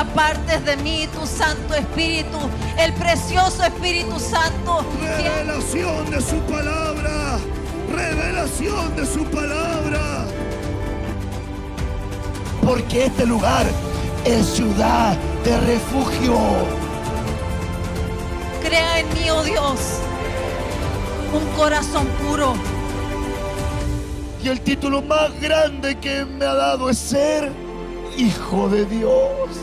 apartes de mí tu Santo Espíritu, el precioso Espíritu Santo. Revelación de su palabra. Revelación de su palabra. Porque este lugar es ciudad de refugio. Crea en mí, oh Dios, un corazón puro. Y el título más grande que me ha dado es ser hijo de Dios.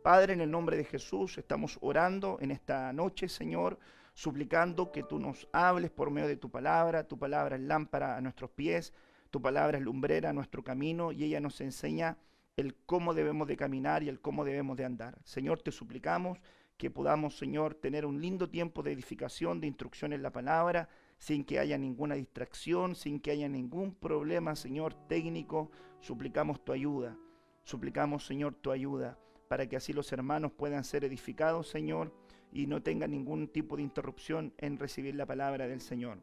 Padre, en el nombre de Jesús, estamos orando en esta noche, Señor, suplicando que tú nos hables por medio de tu palabra. Tu palabra es lámpara a nuestros pies, tu palabra es lumbrera a nuestro camino, y ella nos enseña el cómo debemos de caminar y el cómo debemos de andar. Señor, te suplicamos que podamos, Señor, tener un lindo tiempo de edificación, de instrucción en la palabra, sin que haya ninguna distracción, sin que haya ningún problema, Señor, técnico. Suplicamos tu ayuda, Señor, tu ayuda, para que así los hermanos puedan ser edificados, Señor, y no tengan ningún tipo de interrupción en recibir la palabra del Señor.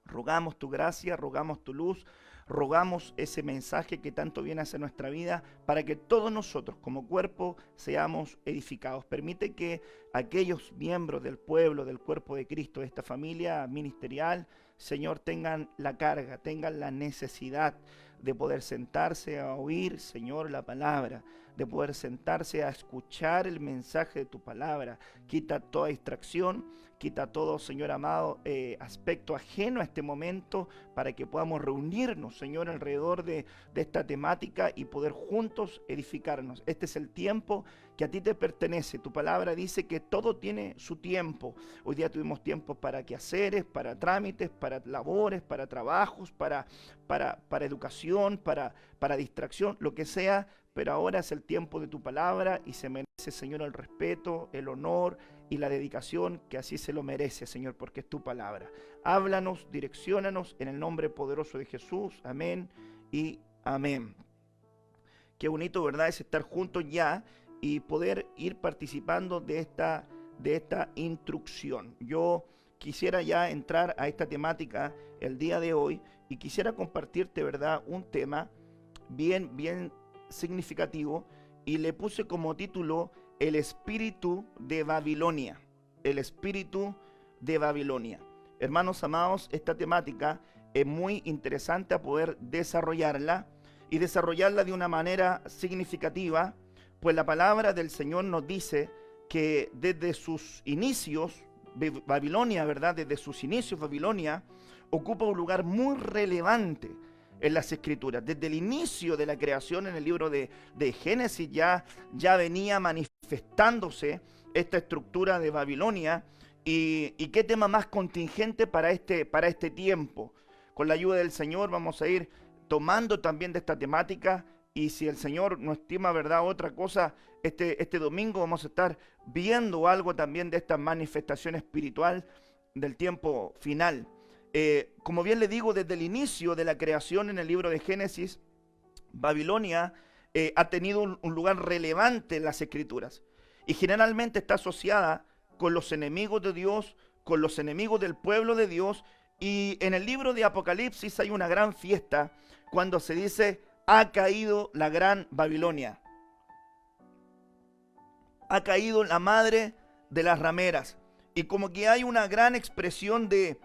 Rogamos tu gracia, rogamos tu luz, rogamos ese mensaje que tanto viene hacia nuestra vida, para que todos nosotros como cuerpo seamos edificados. Permite que aquellos miembros del pueblo, del cuerpo de Cristo, de esta familia ministerial, Señor, tengan la carga, tengan la necesidad de poder sentarse a oír, Señor, la palabra, de poder sentarse a escuchar el mensaje de tu palabra. Quita toda distracción, quita todo, Señor amado, aspecto ajeno a este momento, para que podamos reunirnos, Señor, alrededor de esta temática y poder juntos edificarnos. Este es el tiempo que a ti te pertenece. Tu palabra dice que todo tiene su tiempo. Hoy día tuvimos tiempo para quehaceres, para trámites, para labores, para trabajos, para educación, para distracción, lo que sea, pero ahora es el tiempo de tu palabra y se merece, Señor, el respeto, el honor y la dedicación que así se lo merece, Señor, porque es tu palabra. Háblanos, direcciónanos en el nombre poderoso de Jesús. Amén y amén. Qué bonito, ¿verdad?, es estar juntos ya y poder ir participando de esta instrucción. Yo quisiera ya entrar a esta temática el día de hoy y quisiera compartirte, ¿verdad?, un tema bien significativo, y le puse como título el espíritu de Babilonia. El espíritu de Babilonia. Hermanos amados, esta temática es muy interesante a poder desarrollarla y desarrollarla de una manera significativa, pues la palabra del Señor nos dice que desde sus inicios, Babilonia, ¿verdad?, desde sus inicios Babilonia ocupa un lugar muy relevante en las Escrituras. Desde el inicio de la creación, en el libro de Génesis, ya venía manifestándose esta estructura de Babilonia. Y qué tema más contingente para este tiempo. Con la ayuda del Señor vamos a ir tomando también de esta temática, y si el Señor nos estima, ¿verdad?, otra cosa, este domingo vamos a estar viendo algo también de esta manifestación espiritual del tiempo final. Como bien le digo, desde el inicio de la creación en el libro de Génesis, Babilonia ha tenido un lugar relevante en las Escrituras, y generalmente está asociada con los enemigos de Dios, con los enemigos del pueblo de Dios. Y en el libro de Apocalipsis hay una gran fiesta cuando se dice: ha caído la gran Babilonia, ha caído la madre de las rameras, y como que hay una gran expresión de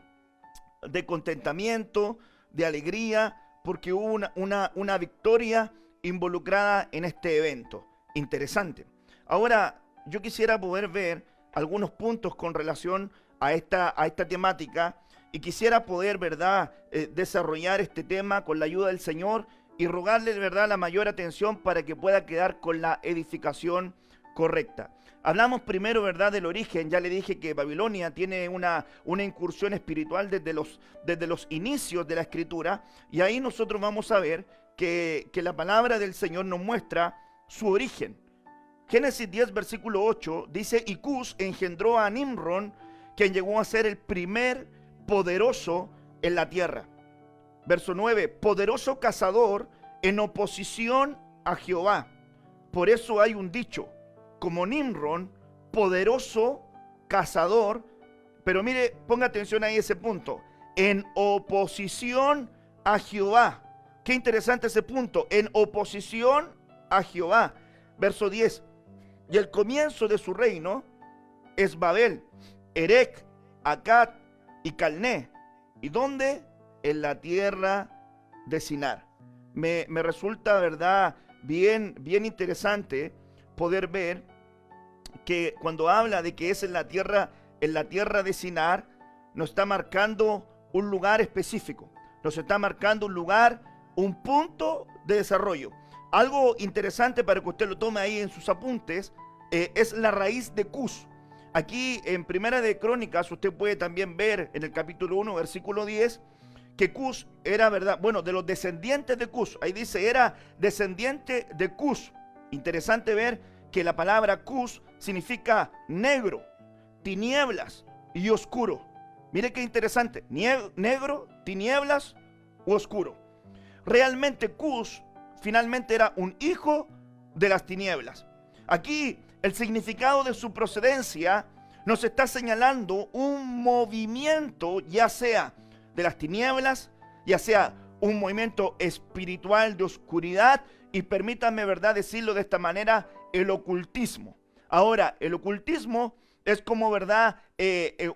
contentamiento, de alegría, porque hubo una victoria involucrada en este evento. Interesante. Ahora, yo quisiera poder ver algunos puntos con relación a esta temática, y quisiera poder, ¿verdad?, desarrollar este tema con la ayuda del Señor y rogarle, ¿verdad?, la mayor atención para que pueda quedar con la edificación correcta. Hablamos primero, ¿verdad?, del origen. Ya le dije que Babilonia tiene una incursión espiritual desde los inicios de la Escritura, y ahí nosotros vamos a ver que la palabra del Señor nos muestra su origen. Génesis 10, versículo 8, dice: y Cus engendró a Nimrod, quien llegó a ser el primer poderoso en la tierra. Verso 9, poderoso cazador en oposición a Jehová. Por eso hay un dicho, como Nimrod, poderoso cazador, pero mire, ponga atención ahí ese punto, en oposición a Jehová. Qué interesante ese punto. En oposición a Jehová. Verso 10. Y el comienzo de su reino es Babel, Erec, Accad y Calné. ¿Y dónde? En la tierra de Sinar. Me resulta, ¿verdad?, bien interesante poder ver que cuando habla de que es en la tierra de Sinar, nos está marcando un lugar específico, nos está marcando un lugar, un punto de desarrollo. Algo interesante para que usted lo tome ahí en sus apuntes, es la raíz de Cus. Aquí en Primera de Crónicas usted puede también ver en el capítulo 1, versículo 10, que Cus era, ¿verdad?, bueno, de los descendientes de Cus. Ahí dice, era descendiente de Cus. Interesante ver que la palabra Cus significa negro, tinieblas y oscuro. Mire qué interesante, negro, tinieblas u oscuro. Realmente Cus finalmente era un hijo de las tinieblas. Aquí el significado de su procedencia nos está señalando un movimiento, ya sea de las tinieblas, ya sea un movimiento espiritual de oscuridad, y permítanme, ¿verdad?, decirlo de esta manera, el ocultismo. Ahora, el ocultismo es como, ¿verdad?,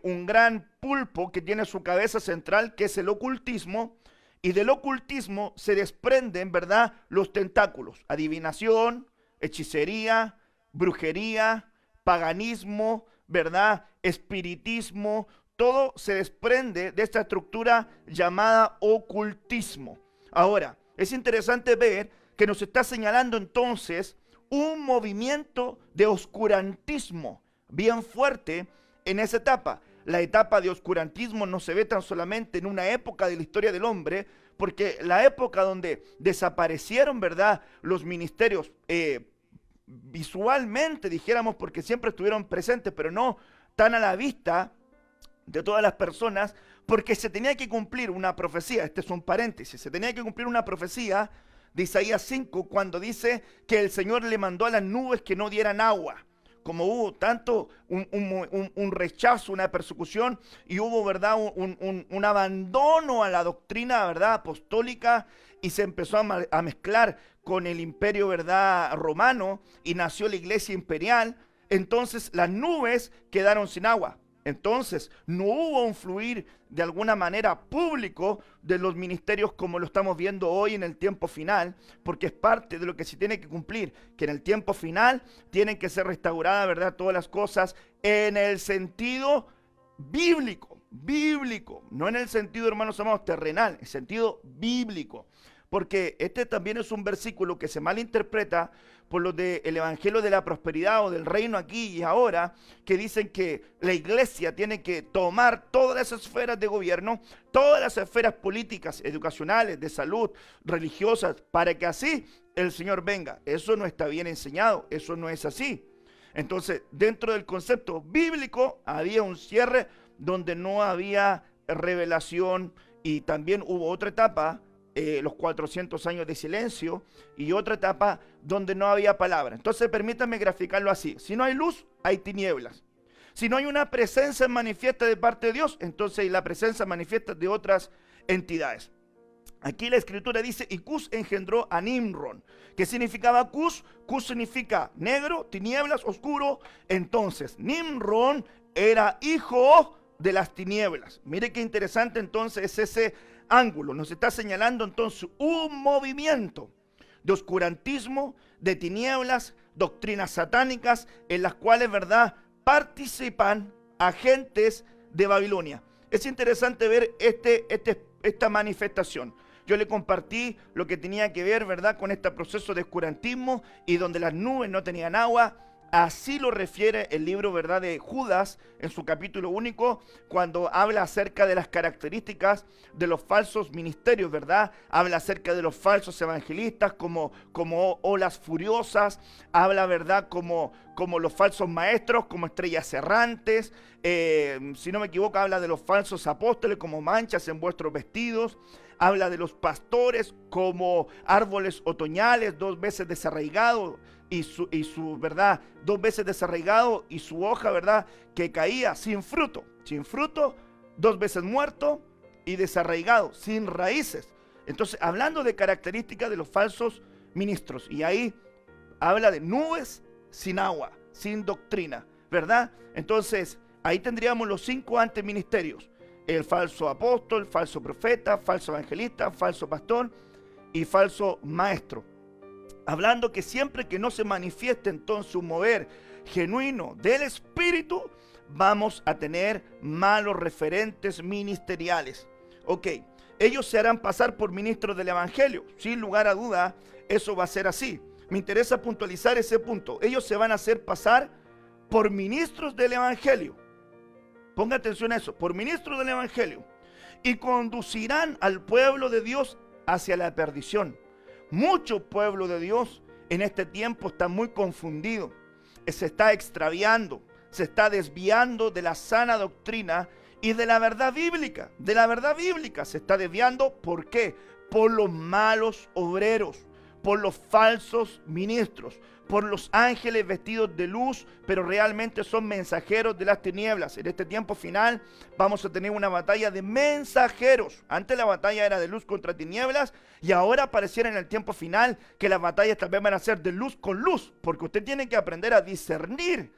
un gran pulpo que tiene su cabeza central, que es el ocultismo, y del ocultismo se desprenden, ¿verdad?, los tentáculos: adivinación, hechicería, brujería, paganismo, ¿verdad?, espiritismo. Todo se desprende de esta estructura llamada ocultismo. Ahora, es interesante ver que nos está señalando entonces un movimiento de oscurantismo bien fuerte en esa etapa. La etapa de oscurantismo no se ve tan solamente en una época de la historia del hombre, porque la época donde desaparecieron, ¿verdad?, los ministerios visualmente, dijéramos, porque siempre estuvieron presentes, pero no tan a la vista de todas las personas, porque se tenía que cumplir una profecía. Este es un paréntesis: se tenía que cumplir una profecía de Isaías 5, cuando dice que el Señor le mandó a las nubes que no dieran agua. Como hubo tanto un rechazo, una persecución, y hubo, ¿verdad?, un abandono a la doctrina, ¿verdad?, apostólica, y se empezó a mezclar con el imperio, ¿verdad?, romano, y nació la iglesia imperial. Entonces las nubes quedaron sin agua. Entonces no hubo un fluir de alguna manera público de los ministerios como lo estamos viendo hoy en el tiempo final, porque es parte de lo que se tiene que cumplir, que en el tiempo final tienen que ser restauradas, ¿verdad?, todas las cosas en el sentido bíblico, no en el sentido, hermanos amados, terrenal, en sentido bíblico. Porque este también es un versículo que se malinterpreta por los del Evangelio de la Prosperidad o del Reino aquí y ahora, que dicen que la iglesia tiene que tomar todas las esferas de gobierno, todas las esferas políticas, educacionales, de salud, religiosas, para que así el Señor venga. Eso no está bien enseñado, eso no es así. Entonces, dentro del concepto bíblico había un cierre donde no había revelación, y también hubo otra etapa, los 400 años de silencio, y otra etapa donde no había palabra. Entonces permítanme graficarlo así: si no hay luz, hay tinieblas. Si no hay una presencia manifiesta de parte de Dios, entonces hay la presencia manifiesta de otras entidades. Aquí la escritura dice: y Cus engendró a Nimrod. ¿Qué significaba Cus? Cus significa negro, tinieblas, oscuro. Entonces Nimrod era hijo de las tinieblas. Mire qué interesante entonces es ese ángulo. Nos está señalando entonces un movimiento de oscurantismo, de tinieblas, doctrinas satánicas, en las cuales, ¿verdad?, participan agentes de Babilonia. Es interesante ver esta manifestación. Yo le compartí lo que tenía que ver, ¿verdad?, con este proceso de oscurantismo, y donde las nubes no tenían agua. Así lo refiere el libro, ¿verdad?, de Judas en su capítulo único, cuando habla acerca de las características de los falsos ministerios, ¿verdad? Habla acerca de los falsos evangelistas como olas furiosas, habla, ¿verdad?, como los falsos maestros, como estrellas errantes. Si no me equivoco, habla de los falsos apóstoles como manchas en vuestros vestidos. Habla de los pastores como árboles otoñales, 2 veces desarraigados, y su verdad, 2 veces desarraigado, y su hoja, verdad, que caía sin fruto, 2 veces muerto y desarraigado, sin raíces. Entonces, hablando de características de los falsos ministros, y ahí habla de nubes sin agua, sin doctrina, ¿verdad? Entonces, ahí tendríamos los 5 anteministerios: el falso apóstol, falso profeta, falso evangelista, falso pastor y falso maestro. Hablando que siempre que no se manifieste entonces un mover genuino del Espíritu, vamos a tener malos referentes ministeriales. Ok, ellos se harán pasar por ministros del Evangelio. Sin lugar a duda, eso va a ser así. Me interesa puntualizar ese punto. Ellos se van a hacer pasar por ministros del Evangelio. Ponga atención a eso, por ministros del Evangelio. Y conducirán al pueblo de Dios hacia la perdición. Mucho pueblo de Dios en este tiempo está muy confundido. Se está extraviando, se está desviando de la sana doctrina y de la verdad bíblica. De la verdad bíblica se está desviando. ¿Por qué? Por los malos obreros, por los falsos ministros, por los ángeles vestidos de luz, pero realmente son mensajeros de las tinieblas. En este tiempo final vamos a tener una batalla de mensajeros. Antes la batalla era de luz contra tinieblas, y ahora pareciera en el tiempo final que las batallas también van a ser de luz con luz, porque usted tiene que aprender a discernir.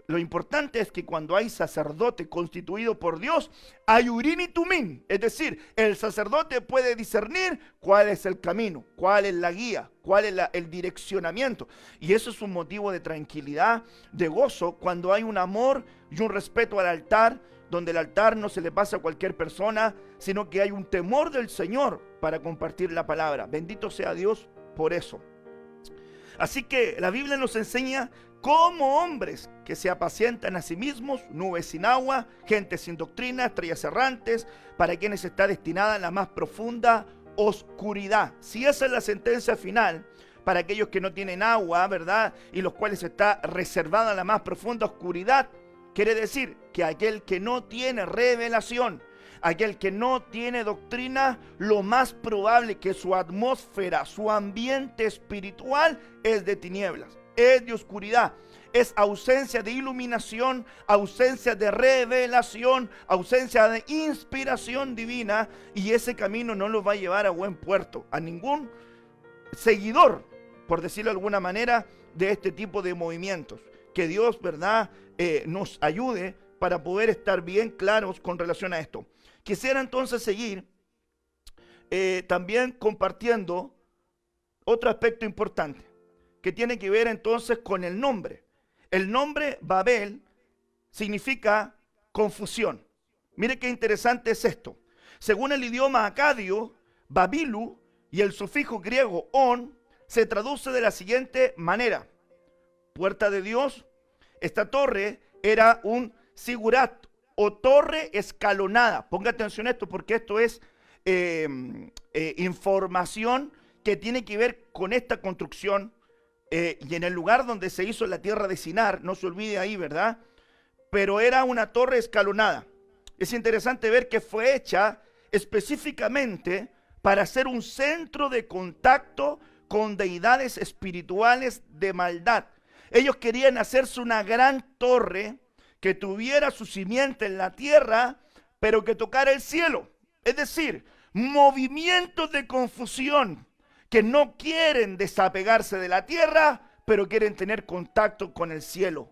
Lo importante es que cuando hay sacerdote constituido por Dios, hay Urim y Tumim. Es decir, el sacerdote puede discernir cuál es el camino, cuál es la guía, cuál es el direccionamiento. Y eso es un motivo de tranquilidad, de gozo, cuando hay un amor y un respeto al altar, donde el altar no se le pasa a cualquier persona, sino que hay un temor del Señor para compartir la palabra. Bendito sea Dios por eso. Así que la Biblia nos enseña como hombres que se apacientan a sí mismos, nubes sin agua, gente sin doctrina, estrellas errantes, para quienes está destinada la más profunda oscuridad. Si esa es la sentencia final para aquellos que no tienen agua, ¿verdad? Y los cuales está reservada la más profunda oscuridad, quiere decir que aquel que no tiene revelación, aquel que no tiene doctrina, lo más probable es que su atmósfera, su ambiente espiritual es de tinieblas, es de oscuridad, es ausencia de iluminación, ausencia de revelación, ausencia de inspiración divina, y ese camino no lo va a llevar a buen puerto, a ningún seguidor, por decirlo de alguna manera, de este tipo de movimientos. Que Dios, ¿verdad?, nos ayude para poder estar bien claros con relación a esto. Quisiera entonces seguir también compartiendo otro aspecto importante, que tiene que ver entonces con el nombre. El nombre Babel significa confusión. Mire qué interesante es esto. Según el idioma acadio, Babilu y el sufijo griego on se traduce de la siguiente manera: puerta de Dios. Esta torre era un sigurat o torre escalonada. Ponga atención a esto, porque esto es información que tiene que ver con esta construcción. Y en el lugar donde se hizo la tierra de Sinar, no se olvide ahí, ¿verdad? Pero era una torre escalonada. Es interesante ver que fue hecha específicamente para ser un centro de contacto con deidades espirituales de maldad. Ellos querían hacerse una gran torre que tuviera su simiente en la tierra, pero que tocara el cielo. Es decir, movimientos de confusión que no quieren desapegarse de la tierra, pero quieren tener contacto con el cielo.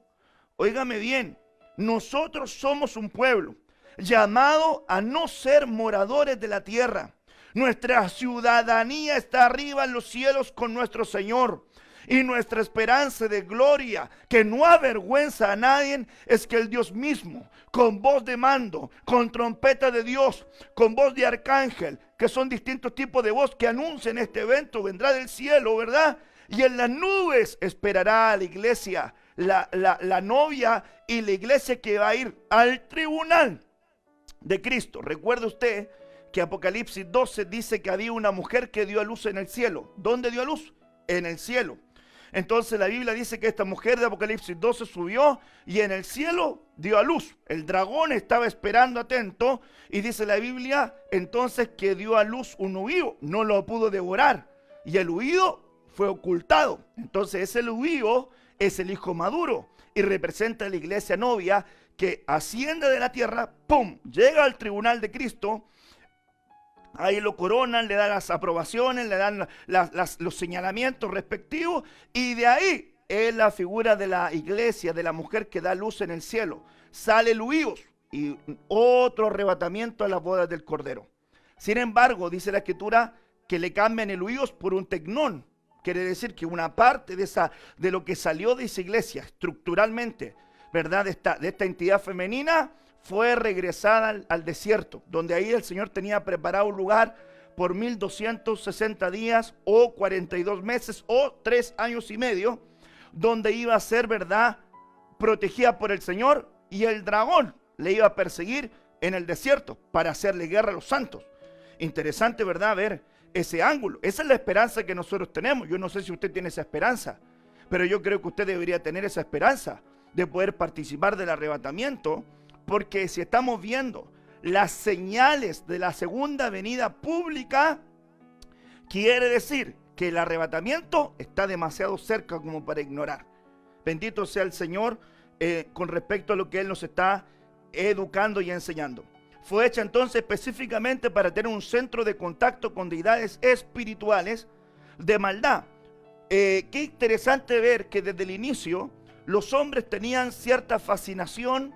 Óigame bien, nosotros somos un pueblo llamado a no ser moradores de la tierra. Nuestra ciudadanía está arriba en los cielos con nuestro Señor. Y nuestra esperanza de gloria, que no avergüenza a nadie, es que el Dios mismo, con voz de mando, con trompeta de Dios, con voz de arcángel, que son distintos tipos de voz que anuncian este evento, vendrá del cielo, ¿verdad? Y en las nubes esperará a la iglesia, la novia y la iglesia que va a ir al tribunal de Cristo. Recuerde usted que Apocalipsis 12 dice que había una mujer que dio a luz en el cielo. ¿Dónde dio a luz? En el cielo. Entonces la Biblia dice que esta mujer de Apocalipsis 12 subió y en el cielo dio a luz. El dragón estaba esperando atento, y dice la Biblia entonces que dio a luz un huío, no lo pudo devorar, y el huío fue ocultado. Entonces ese huío es el hijo maduro y representa a la iglesia novia que asciende de la tierra, ¡pum!, llega al tribunal de Cristo, Ahí lo coronan, le dan las aprobaciones, le dan los señalamientos respectivos, y de ahí es la figura de la iglesia, de la mujer que da luz en el cielo. Sale el huíos y otro arrebatamiento a las bodas del Cordero. Sin embargo, dice la Escritura que le cambian el huíos por un tecnón. Quiere decir que una parte de lo que salió de esa iglesia estructuralmente, ¿verdad? De esta entidad femenina, fue regresada al desierto, donde ahí el Señor tenía preparado un lugar por 1260 días o 42 meses o 3 años y medio, donde iba a ser, ¿verdad?, protegida por el Señor, y el dragón le iba a perseguir en el desierto para hacerle guerra a los santos. Interesante, ¿verdad?, ver ese ángulo. Esa es la esperanza que nosotros tenemos. Yo no sé si usted tiene esa esperanza, pero yo creo que usted debería tener esa esperanza de poder participar del arrebatamiento, porque si estamos viendo las señales de la segunda venida pública, quiere decir que el arrebatamiento está demasiado cerca como para ignorar. Bendito sea el Señor con respecto a lo que Él nos está educando y enseñando. Fue hecha entonces específicamente para tener un centro de contacto con deidades espirituales de maldad. Qué interesante ver que desde el inicio los hombres tenían cierta fascinación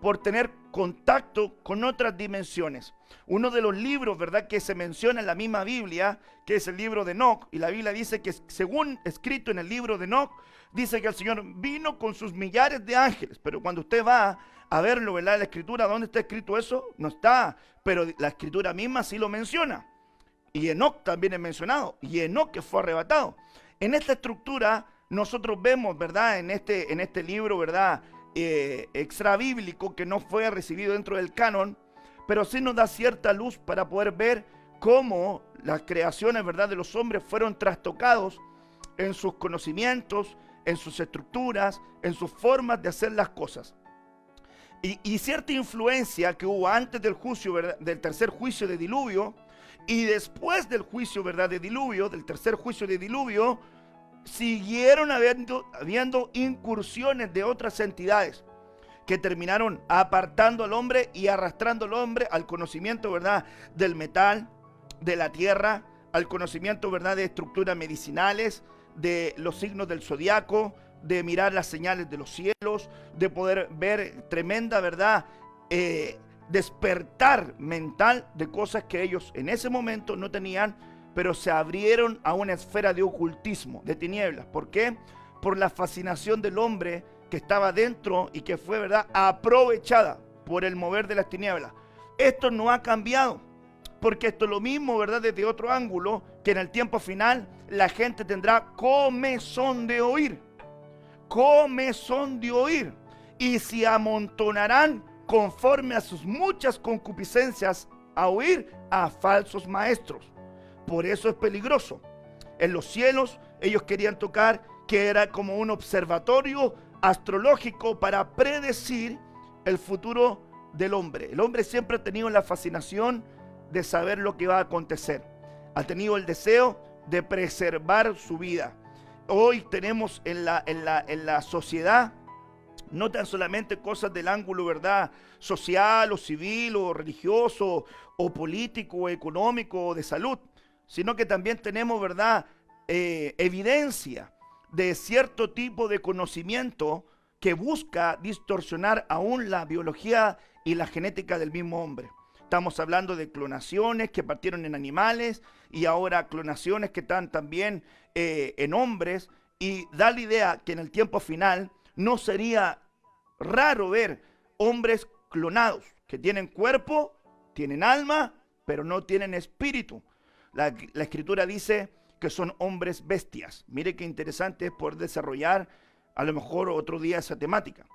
por tener contacto con otras dimensiones. Uno de los libros, ¿verdad?, que se menciona en la misma Biblia, que es el libro de Enoc, y la Biblia dice que, según escrito en el libro de Enoc, dice que el Señor vino con sus millares de ángeles. Pero cuando usted va a verlo, ¿verdad?, en la Escritura, ¿dónde está escrito eso? No está, pero la Escritura misma sí lo menciona. Y Enoc también es mencionado, y Enoc que fue arrebatado. En esta estructura nosotros vemos, ¿verdad?, en este libro, ¿verdad?, extra bíblico, que no fue recibido dentro del canon, pero sí nos da cierta luz para poder ver cómo las creaciones, ¿verdad?, de los hombres fueron trastocados en sus conocimientos, en sus estructuras, en sus formas de hacer las cosas. Y cierta influencia que hubo antes del juicio, ¿verdad?, del tercer juicio de diluvio, y después del juicio, ¿verdad?, de diluvio, del tercer juicio de diluvio, siguieron habiendo incursiones de otras entidades que terminaron apartando al hombre y arrastrando al hombre al conocimiento, ¿verdad?, del metal, de la tierra, al conocimiento, ¿verdad?, de estructuras medicinales, de los signos del zodiaco, de mirar las señales de los cielos, de poder ver tremenda, ¿verdad?, despertar mental de cosas que ellos en ese momento no tenían, pero se abrieron a una esfera de ocultismo, de tinieblas. ¿Por qué? Por la fascinación del hombre que estaba dentro y que fue, ¿verdad?, aprovechada por el mover de las tinieblas. Esto no ha cambiado, porque esto es lo mismo, ¿verdad?, desde otro ángulo, que en el tiempo final la gente tendrá comezón de oír. Comezón de oír. Y se amontonarán conforme a sus muchas concupiscencias a oír a falsos maestros. Por eso es peligroso. En los cielos ellos querían tocar, que era como un observatorio astrológico para predecir el futuro del hombre. El hombre siempre ha tenido la fascinación de saber lo que va a acontecer. Ha tenido el deseo de preservar su vida. Hoy tenemos en la sociedad no tan solamente cosas del ángulo, ¿verdad?, social o civil o religioso o político o económico o de salud, sino que también tenemos, ¿verdad?, evidencia de cierto tipo de conocimiento que busca distorsionar aún la biología y la genética del mismo hombre. Estamos hablando de clonaciones que partieron en animales y ahora clonaciones que están también en hombres, y da la idea que en el tiempo final no sería raro ver hombres clonados que tienen cuerpo, tienen alma, pero no tienen espíritu. La Escritura dice que son hombres bestias. Mire qué interesante es poder desarrollar a lo mejor otro día esa temática.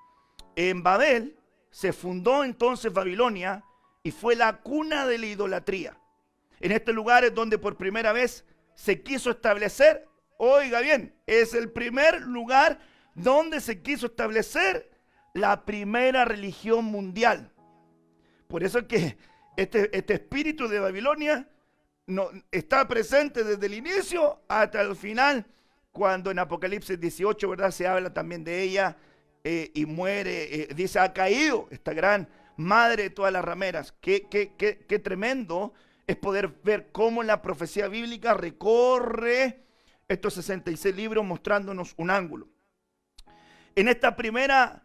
En Babel se fundó entonces Babilonia y fue la cuna de la idolatría. En este lugar es donde por primera vez se quiso establecer, oiga bien, es el primer lugar donde se quiso establecer la primera religión mundial. Por eso es que este espíritu de Babilonia no, está presente desde el inicio hasta el final, cuando en Apocalipsis 18, ¿verdad?, se habla también de ella y muere, dice, ha caído esta gran madre de todas las rameras. Qué tremendo es poder ver cómo la profecía bíblica recorre estos 66 libros mostrándonos un ángulo. En esta primera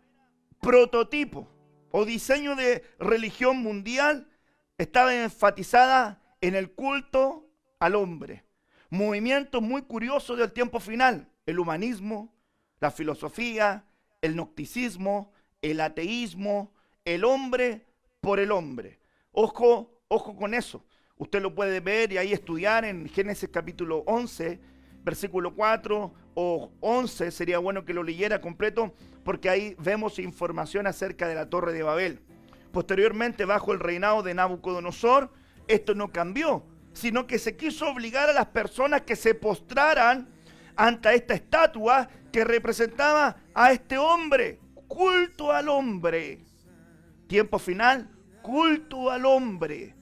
prototipo o diseño de religión mundial estaba enfatizada en el culto al hombre. Movimientos muy curiosos del tiempo final: el humanismo, la filosofía, el gnosticismo, el ateísmo, el hombre por el hombre. Ojo con eso. Usted lo puede ver y ahí estudiar en Génesis capítulo 11, versículo 4 o 11. Sería bueno que lo leyera completo, porque ahí vemos información acerca de la Torre de Babel. Posteriormente, bajo el reinado de Nabucodonosor, esto no cambió, sino que se quiso obligar a las personas que se postraran ante esta estatua que representaba a este hombre. Culto al hombre. Tiempo final: culto al hombre,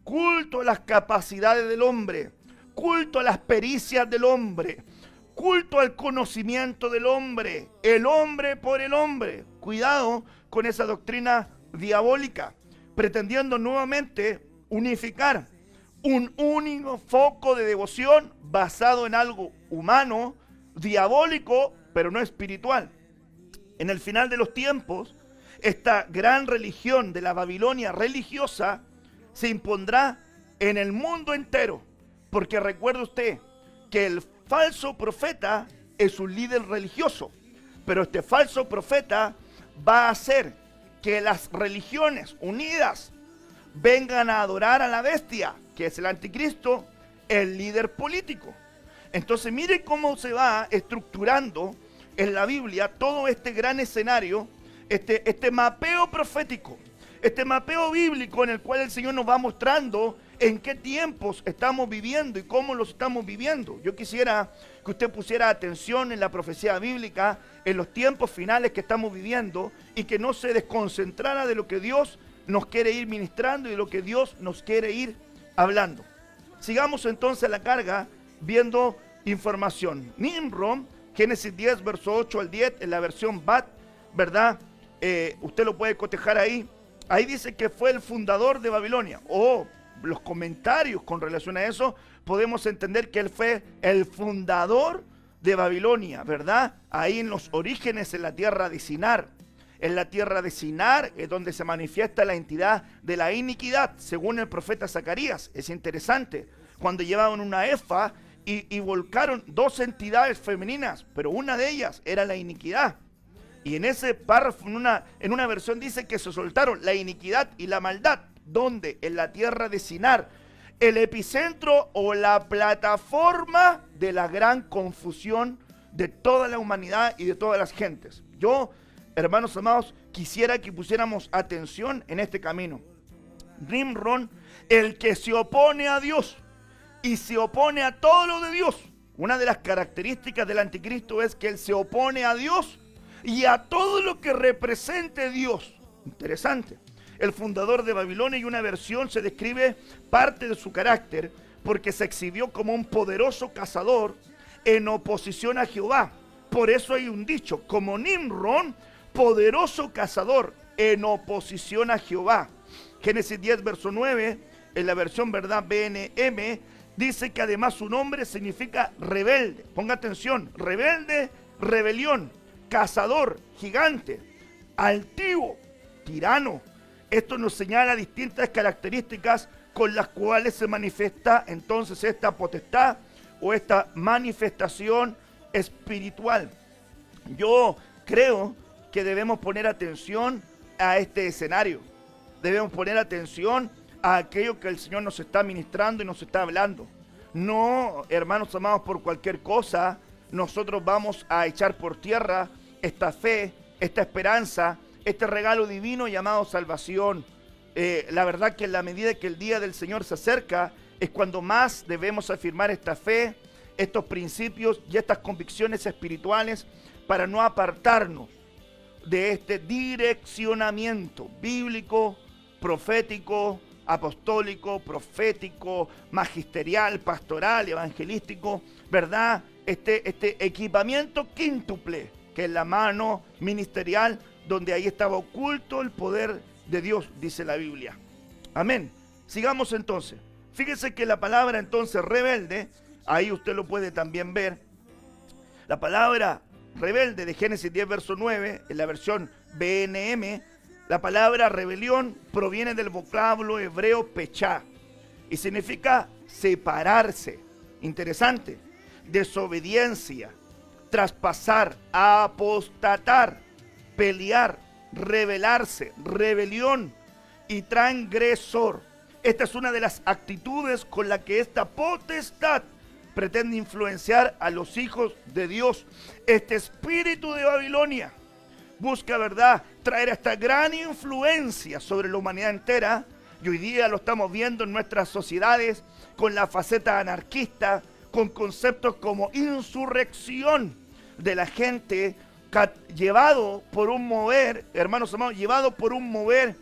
culto a las capacidades del hombre, culto a las pericias del hombre, culto al conocimiento del hombre, el hombre por el hombre. Cuidado con esa doctrina diabólica, pretendiendo nuevamente unificar un único foco de devoción basado en algo humano, diabólico, pero no espiritual. En el final de los tiempos, esta gran religión de la Babilonia religiosa se impondrá en el mundo entero, porque recuerde usted que el falso profeta es un líder religioso, pero este falso profeta va a hacer que las religiones unidas vengan a adorar a la bestia, que es el anticristo, el líder político. Entonces mire cómo se va estructurando en la Biblia todo este gran escenario, este mapeo profético, este mapeo bíblico en el cual el Señor nos va mostrando en qué tiempos estamos viviendo y cómo los estamos viviendo. Yo quisiera que usted pusiera atención en la profecía bíblica, en los tiempos finales que estamos viviendo, y que no se desconcentrara de lo que Dios nos quiere ir ministrando y de lo que Dios nos quiere ir hablando. Sigamos entonces la carga viendo información. Nimrod, Génesis 10, verso 8 al 10, en la versión BAT, ¿verdad? Usted lo puede cotejar ahí. Ahí dice que fue el fundador de Babilonia. Los comentarios con relación a eso, podemos entender que él fue el fundador de Babilonia, ¿verdad? Ahí en los orígenes, en la tierra de Sinar. En la tierra de Sinar es donde se manifiesta la entidad de la iniquidad, según el profeta Zacarías. Es interesante, cuando llevaban una efa y volcaron dos entidades femeninas, pero una de ellas era la iniquidad. Y en ese párrafo, en una versión dice que se soltaron la iniquidad y la maldad. ¿Dónde? En la tierra de Sinar, el epicentro o la plataforma de la gran confusión de toda la humanidad y de todas las gentes. Yo, hermanos amados, quisiera que pusiéramos atención en este camino. Nimrod, el que se opone a Dios y se opone a todo lo de Dios. Una de las características del anticristo es que él se opone a Dios y a todo lo que represente Dios. Interesante. El fundador de Babilonia, y una versión se describe parte de su carácter, porque se exhibió como un poderoso cazador en oposición a Jehová. Por eso hay un dicho, como Nimrod, poderoso cazador en oposición a Jehová. Génesis 10, verso 9, en la versión, ¿verdad?, BNM, dice que además su nombre significa rebelde. Ponga atención: rebelde, rebelión, cazador, gigante, altivo, tirano. Esto nos señala distintas características con las cuales se manifiesta entonces esta potestad o esta manifestación espiritual. Yo creo que debemos poner atención a este escenario. Debemos poner atención a aquello que el Señor nos está ministrando y nos está hablando. No, hermanos amados, por cualquier cosa nosotros vamos a echar por tierra esta fe, esta esperanza, este regalo divino llamado salvación. La verdad que en la medida que el día del Señor se acerca, es cuando más debemos afirmar esta fe, estos principios y estas convicciones espirituales, para no apartarnos de este direccionamiento bíblico, profético, apostólico, profético, magisterial, pastoral, evangelístico, ¿verdad? Este equipamiento quíntuple, que es la mano ministerial, donde ahí estaba oculto el poder de Dios, dice la Biblia. Amén. Sigamos entonces. Fíjese que la palabra entonces rebelde, ahí usted lo puede también ver, la palabra rebelde de Génesis 10 verso 9, en la versión BNM, la palabra rebelión proviene del vocablo hebreo pechá y significa separarse. Interesante. Desobediencia, traspasar, apostatar, pelear, rebelarse, rebelión y transgresor. Esta es una de las actitudes con la que esta potestad pretende influenciar a los hijos de Dios. Este espíritu de Babilonia busca, ¿verdad?, traer esta gran influencia sobre la humanidad entera, y hoy día lo estamos viendo en nuestras sociedades con la faceta anarquista, con conceptos como insurrección de la gente, llevado por un mover, hermanos amados, llevado por un mover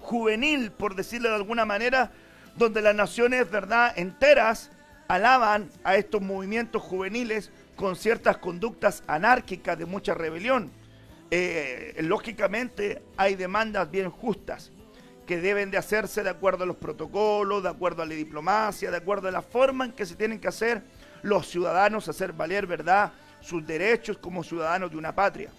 juvenil, por decirlo de alguna manera, donde las naciones, ¿verdad?, enteras alaban a estos movimientos juveniles con ciertas conductas anárquicas de mucha rebelión. Lógicamente hay demandas bien justas que deben de hacerse de acuerdo a los protocolos, de acuerdo a la diplomacia, de acuerdo a la forma en que se tienen que hacer los ciudadanos hacer valer, ¿verdad?, sus derechos como ciudadanos de una patria.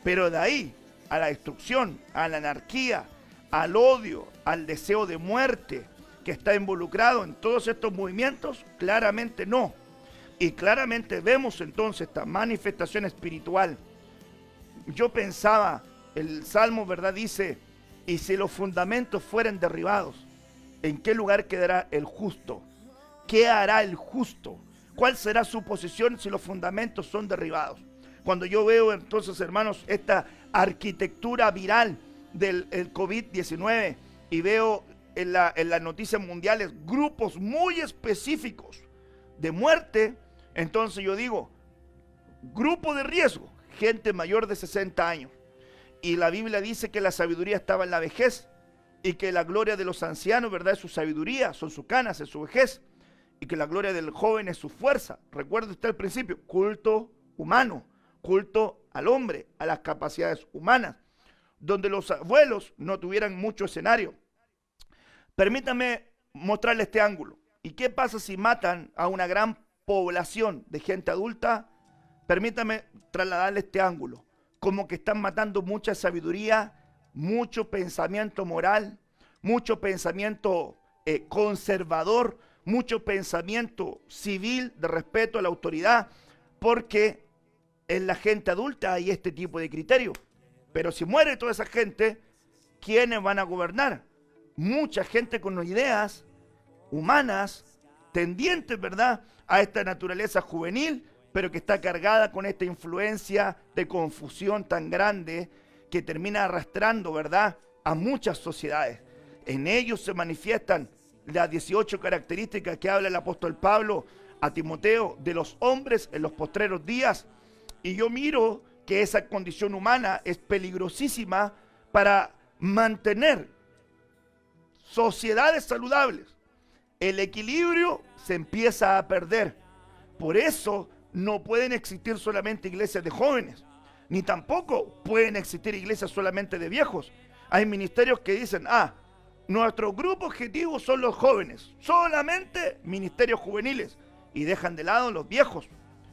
Pero de ahí a la destrucción, a la anarquía, al odio, al deseo de muerte que está involucrado en todos estos movimientos, claramente no. Y claramente vemos entonces esta manifestación espiritual. Yo pensaba, el Salmo, ¿verdad?, dice: y si los fundamentos fueren derribados, ¿en qué lugar quedará el justo? ¿Qué hará el justo? ¿Cuál será su posición si los fundamentos son derribados? Cuando yo veo entonces, hermanos, esta arquitectura viral del COVID-19 y veo en las noticias mundiales grupos muy específicos de muerte, entonces yo digo, grupo de riesgo, gente mayor de 60 años. Y la Biblia dice que la sabiduría estaba en la vejez y que la gloria de los ancianos, ¿verdad?, es su sabiduría, son sus canas, es su vejez, y que la gloria del joven es su fuerza. Recuerde usted al principio, culto humano, culto al hombre, a las capacidades humanas, donde los abuelos no tuvieran mucho escenario. Permítame mostrarle este ángulo. ¿Y qué pasa si matan a una gran población de gente adulta? Permítame trasladarle este ángulo. Como que están matando mucha sabiduría, mucho pensamiento moral, mucho pensamiento conservador, mucho pensamiento civil de respeto a la autoridad, porque en la gente adulta hay este tipo de criterio. Pero si muere toda esa gente, ¿quiénes van a gobernar? Mucha gente con ideas humanas, tendientes, ¿verdad?, a esta naturaleza juvenil, pero que está cargada con esta influencia de confusión tan grande que termina arrastrando, ¿verdad?, a muchas sociedades. En ellos se manifiestan las 18 características que habla el apóstol Pablo a Timoteo de los hombres en los postreros días. Y yo miro que esa condición humana es peligrosísima para mantener sociedades saludables. El equilibrio se empieza a perder. Por eso no pueden existir solamente iglesias de jóvenes, ni tampoco pueden existir iglesias solamente de viejos. Hay ministerios que dicen, nuestro grupo objetivo son los jóvenes, solamente ministerios juveniles, y dejan de lado a los viejos,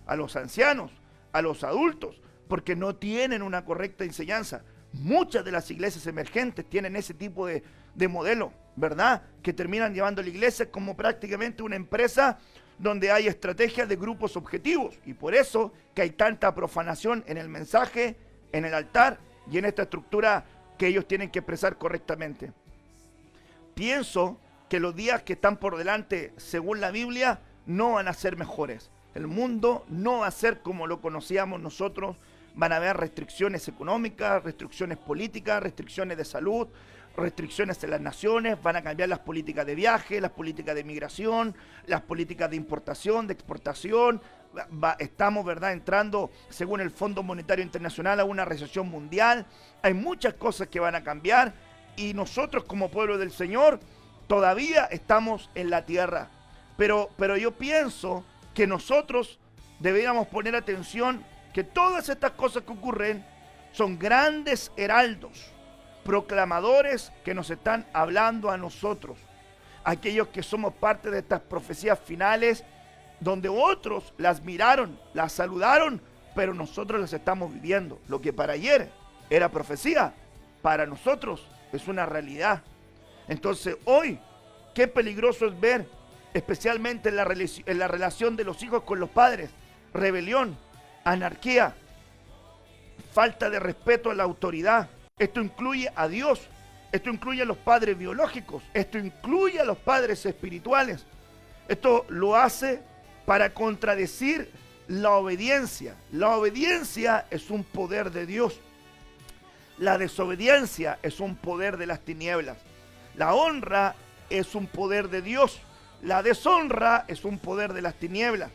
a los ancianos, a los adultos, porque no tienen una correcta enseñanza. Muchas de las iglesias emergentes tienen ese tipo de modelo, ¿verdad?, que terminan llevando a la iglesia como prácticamente una empresa donde hay estrategias de grupos objetivos, y por eso que hay tanta profanación en el mensaje, en el altar y en esta estructura que ellos tienen que expresar correctamente. Pienso que los días que están por delante, según la Biblia, no van a ser mejores. El mundo no va a ser como lo conocíamos nosotros. Van a haber restricciones económicas, restricciones políticas, restricciones de salud, restricciones en las naciones, van a cambiar las políticas de viaje, las políticas de migración, las políticas de importación, de exportación. Estamos, ¿verdad?, entrando, según el Fondo Monetario Internacional, a una recesión mundial. Hay muchas cosas que van a cambiar y nosotros como pueblo del Señor todavía estamos en la tierra. Pero yo pienso que nosotros deberíamos poner atención que todas estas cosas que ocurren son grandes heraldos, proclamadores que nos están hablando a nosotros. aquellos que somos parte de estas profecías finales, donde otros las miraron, las saludaron, pero nosotros las estamos viviendo. Lo que para ayer era profecía, para nosotros es una realidad. Entonces hoy, qué peligroso es ver, especialmente en la relación de los hijos con los padres, rebelión, anarquía, falta de respeto a la autoridad. Esto incluye a Dios, esto incluye a los padres biológicos, esto incluye a los padres espirituales. Esto lo hace para contradecir la obediencia. La obediencia es un poder de Dios. La desobediencia es un poder de las tinieblas. La honra es un poder de Dios. La deshonra es un poder de las tinieblas.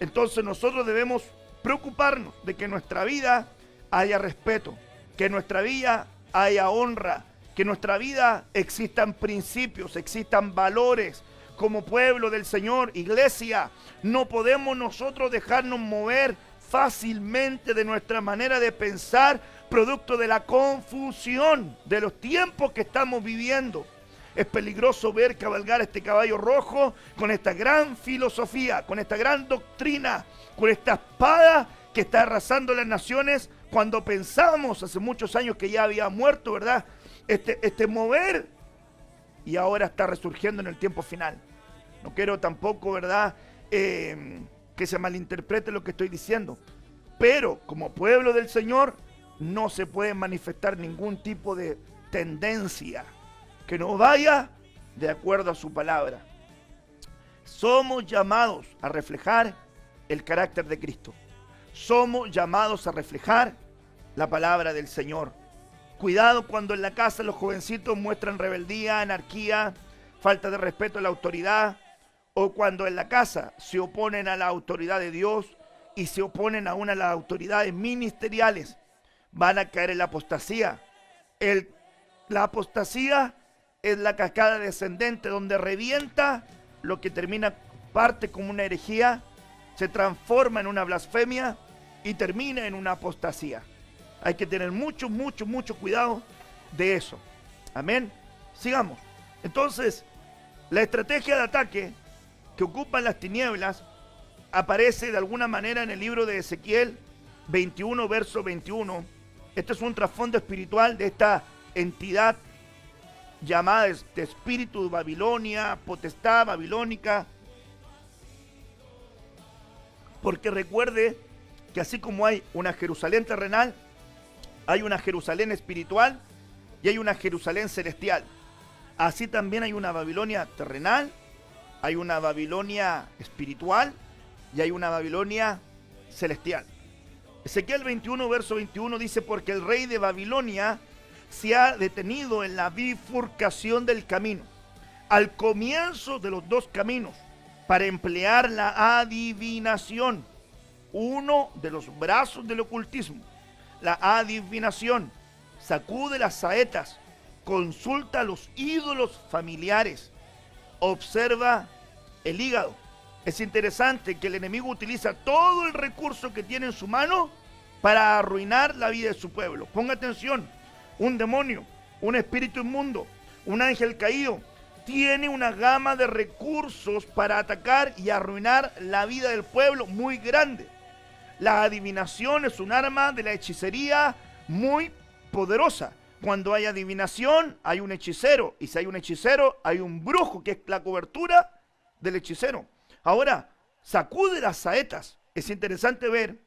Entonces nosotros debemos preocuparnos de que en nuestra vida haya respeto, que en nuestra vida haya honra, que en nuestra vida existan principios, existan valores. Como pueblo del Señor, iglesia, no podemos nosotros dejarnos mover fácilmente de nuestra manera de pensar, producto de la confusión de los tiempos que estamos viviendo. Es peligroso ver cabalgar este caballo rojo con esta gran filosofía, con esta gran doctrina, con esta espada que está arrasando las naciones, cuando pensábamos hace muchos años que ya había muerto, ¿verdad? Este mover, y ahora está resurgiendo en el tiempo final. No quiero tampoco, ¿verdad?, que se malinterprete lo que estoy diciendo. Pero como pueblo del Señor no se puede manifestar ningún tipo de tendencia que no vaya de acuerdo a su palabra. Somos llamados a reflejar el carácter de Cristo. Somos llamados a reflejar la palabra del Señor. Cuidado cuando en la casa los jovencitos muestran rebeldía, anarquía, falta de respeto a la autoridad, o cuando en la casa se oponen a la autoridad de Dios y se oponen aún a las autoridades ministeriales. Van a caer en la apostasía. La apostasía es la cascada descendente donde revienta lo que parte como una herejía, se transforma en una blasfemia y termina en una apostasía. Hay que tener mucho cuidado de eso. Amén. Sigamos. Entonces, la estrategia de ataque que ocupan las tinieblas aparece de alguna manera en el libro de Ezequiel 21, verso 21. Este es un trasfondo espiritual de esta entidad llamada de espíritu de Babilonia, potestad babilónica. Porque recuerde que así como hay una Jerusalén terrenal, hay una Jerusalén espiritual y hay una Jerusalén celestial. Así también hay una Babilonia terrenal, hay una Babilonia espiritual y hay una Babilonia celestial. Ezequiel 21, verso 21 dice: porque el rey de Babilonia se ha detenido en la bifurcación del camino, al comienzo de los dos caminos, para emplear la adivinación, uno de los brazos del ocultismo. La adivinación sacude las saetas, consulta los ídolos familiares, observa el hígado. Es interesante que el enemigo utiliza todo el recurso que tiene en su mano para arruinar la vida de su pueblo. Ponga atención, un demonio, un espíritu inmundo, un ángel caído, tiene una gama de recursos para atacar y arruinar la vida del pueblo muy grande. La adivinación es un arma de la hechicería muy poderosa. Cuando hay adivinación, hay un hechicero. Y si hay un hechicero, hay un brujo, que es la cobertura del hechicero. Ahora, sacude las saetas. Es interesante ver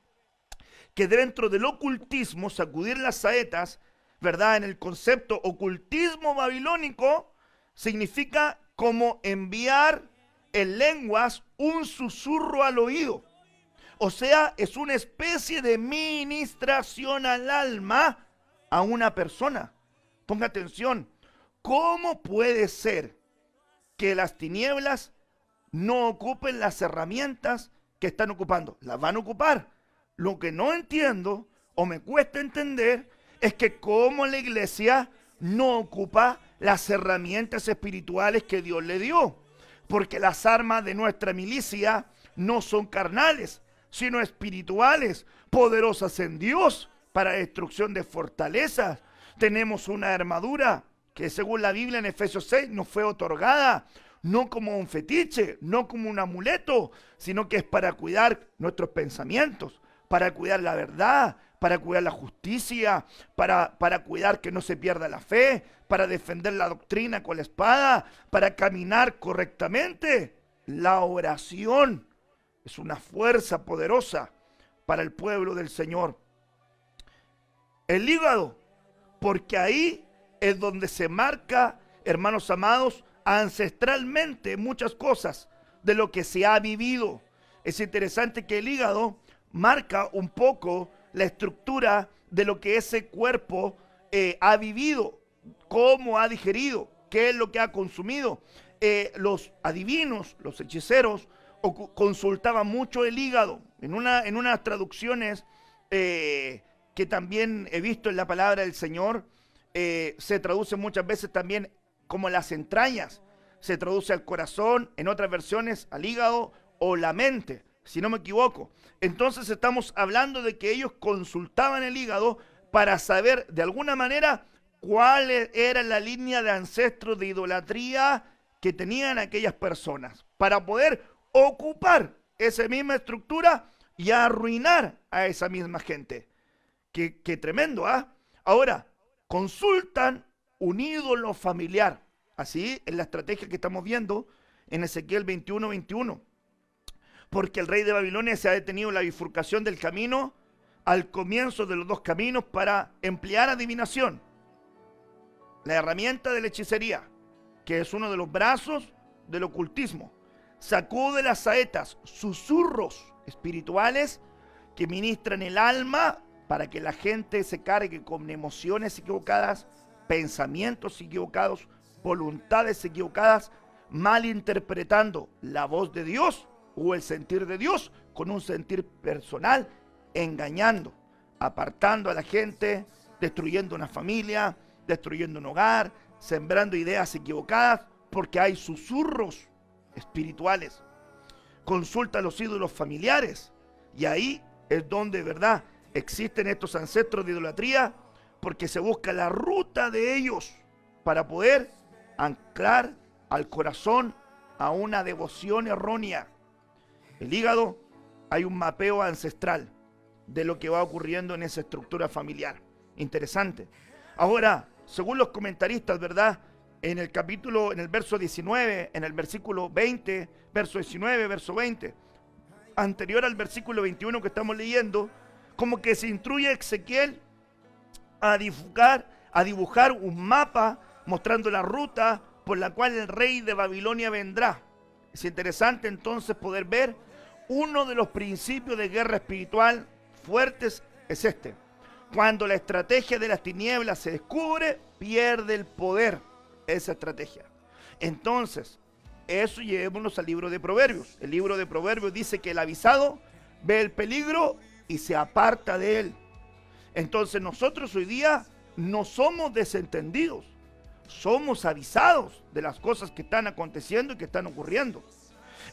que dentro del ocultismo, sacudir las saetas, ¿verdad?, en el concepto ocultismo babilónico, significa como enviar en lenguas un susurro al oído. O sea, es una especie de ministración al alma a una persona. Ponga atención, ¿cómo puede ser que las tinieblas no ocupen las herramientas que están ocupando? Las van a ocupar. Lo que no entiendo o me cuesta entender es que cómo la iglesia no ocupa las herramientas espirituales que Dios le dio. Porque las armas de nuestra milicia no son carnales, sino espirituales, poderosas en Dios para destrucción de fortalezas. Tenemos una armadura que según la Biblia en Efesios 6 nos fue otorgada. no como un fetiche, no como un amuleto, sino que es para cuidar nuestros pensamientos, para cuidar la verdad, para cuidar la justicia, para cuidar que no se pierda la fe, para defender la doctrina con la espada, para caminar correctamente. La oración es una fuerza poderosa para el pueblo del Señor. El hígado, porque ahí es donde se marca, hermanos amados, ancestralmente muchas cosas de lo que se ha vivido. Es interesante que el hígado marca un poco la estructura de lo que ese cuerpo ha vivido, cómo ha digerido, qué es lo que ha consumido. Los adivinos, los hechiceros, consultaban mucho el hígado. En unas traducciones que también he visto en la palabra del Señor, se traduce muchas veces también como las entrañas, se traduce al corazón, en otras versiones al hígado o la mente, si no me equivoco. Entonces estamos hablando de que ellos consultaban el hígado para saber de alguna manera cuál era la línea de ancestros de idolatría que tenían aquellas personas, para poder ocupar esa misma estructura y arruinar a esa misma gente. Qué tremendo, ¿ah? Ahora, consultan un ídolo familiar. Así es la estrategia que estamos viendo en Ezequiel 21:21. Porque el rey de Babilonia se ha detenido en la bifurcación del camino al comienzo de los dos caminos para emplear adivinación, la herramienta de la hechicería, que es uno de los brazos del ocultismo. Sacude las saetas, susurros espirituales que ministran el alma para que la gente se cargue con emociones equivocadas, pensamientos equivocados, voluntades equivocadas, malinterpretando la voz de Dios o el sentir de Dios con un sentir personal, engañando, apartando a la gente, destruyendo una familia, destruyendo un hogar, sembrando ideas equivocadas, porque hay susurros espirituales. Consulta a los ídolos familiares y ahí es donde, ¿verdad?, existen estos ancestros de idolatría, porque se busca la ruta de ellos para poder anclar al corazón a una devoción errónea. El hígado, hay un mapeo ancestral de lo que va ocurriendo en esa estructura familiar. Interesante. Ahora, según los comentaristas, ¿verdad?, en el verso 19, en el versículo 20, verso 19, verso 20, anterior al versículo 21 que estamos leyendo, como que se instruye a Ezequiel a dibujar un mapa mostrando la ruta por la cual el rey de Babilonia vendrá. Es interesante entonces poder ver uno de los principios de guerra espiritual fuertes es este. Cuando la estrategia de las tinieblas se descubre, pierde el poder esa estrategia. Entonces, eso llevémonos al libro de Proverbios. El libro de Proverbios dice que el avisado ve el peligro y se aparta de él. Entonces nosotros hoy día no somos desentendidos, somos avisados de las cosas que están aconteciendo y que están ocurriendo.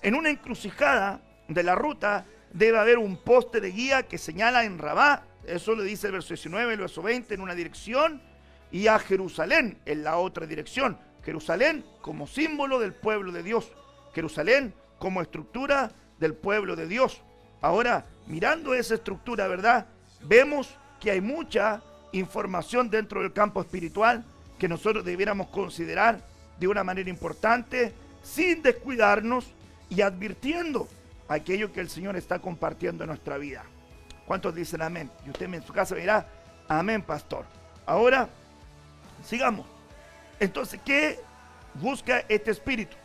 En una encrucijada de la ruta debe haber un poste de guía que señala en Rabá, eso le dice el verso 19, el verso 20, en una dirección, y a Jerusalén en la otra dirección. Jerusalén como símbolo del pueblo de Dios, Jerusalén como estructura del pueblo de Dios. Ahora, mirando esa estructura, ¿verdad?, vemos que hay mucha información dentro del campo espiritual que nosotros debiéramos considerar de una manera importante, sin descuidarnos y advirtiendo aquello que el Señor está compartiendo en nuestra vida. ¿Cuántos dicen amén? Y usted en su casa dirá, amén, pastor. Ahora, sigamos. Entonces, ¿qué busca este espíritu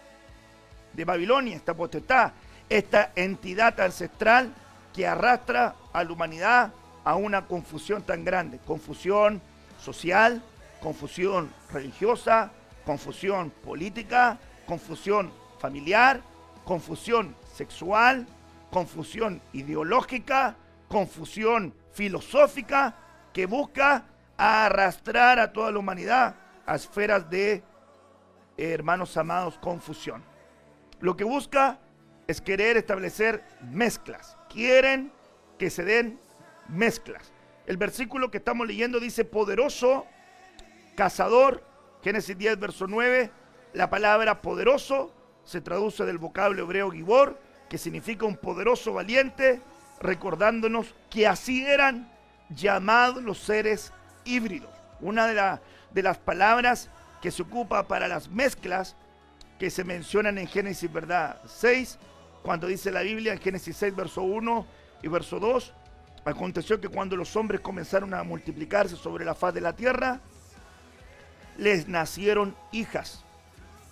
de Babilonia, esta potestad, esta entidad ancestral que arrastra a la humanidad a una confusión tan grande? Confusión social, confusión religiosa, confusión política, confusión familiar, confusión sexual, confusión ideológica, confusión filosófica, que busca arrastrar a toda la humanidad a esferas de, hermanos amados, confusión. Lo que busca es querer establecer mezclas. Quieren que se den mezclas. El versículo que estamos leyendo dice poderoso, cazador. Génesis 10, verso 9. La palabra poderoso se traduce del vocablo hebreo gibor, que significa un poderoso valiente, recordándonos que así eran llamados los seres híbridos. Una de las palabras que se ocupa para las mezclas que se mencionan en Génesis, ¿verdad? 6, cuando dice la Biblia en Génesis 6, verso 1 y verso 2, aconteció que cuando los hombres comenzaron a multiplicarse sobre la faz de la tierra, les nacieron hijas.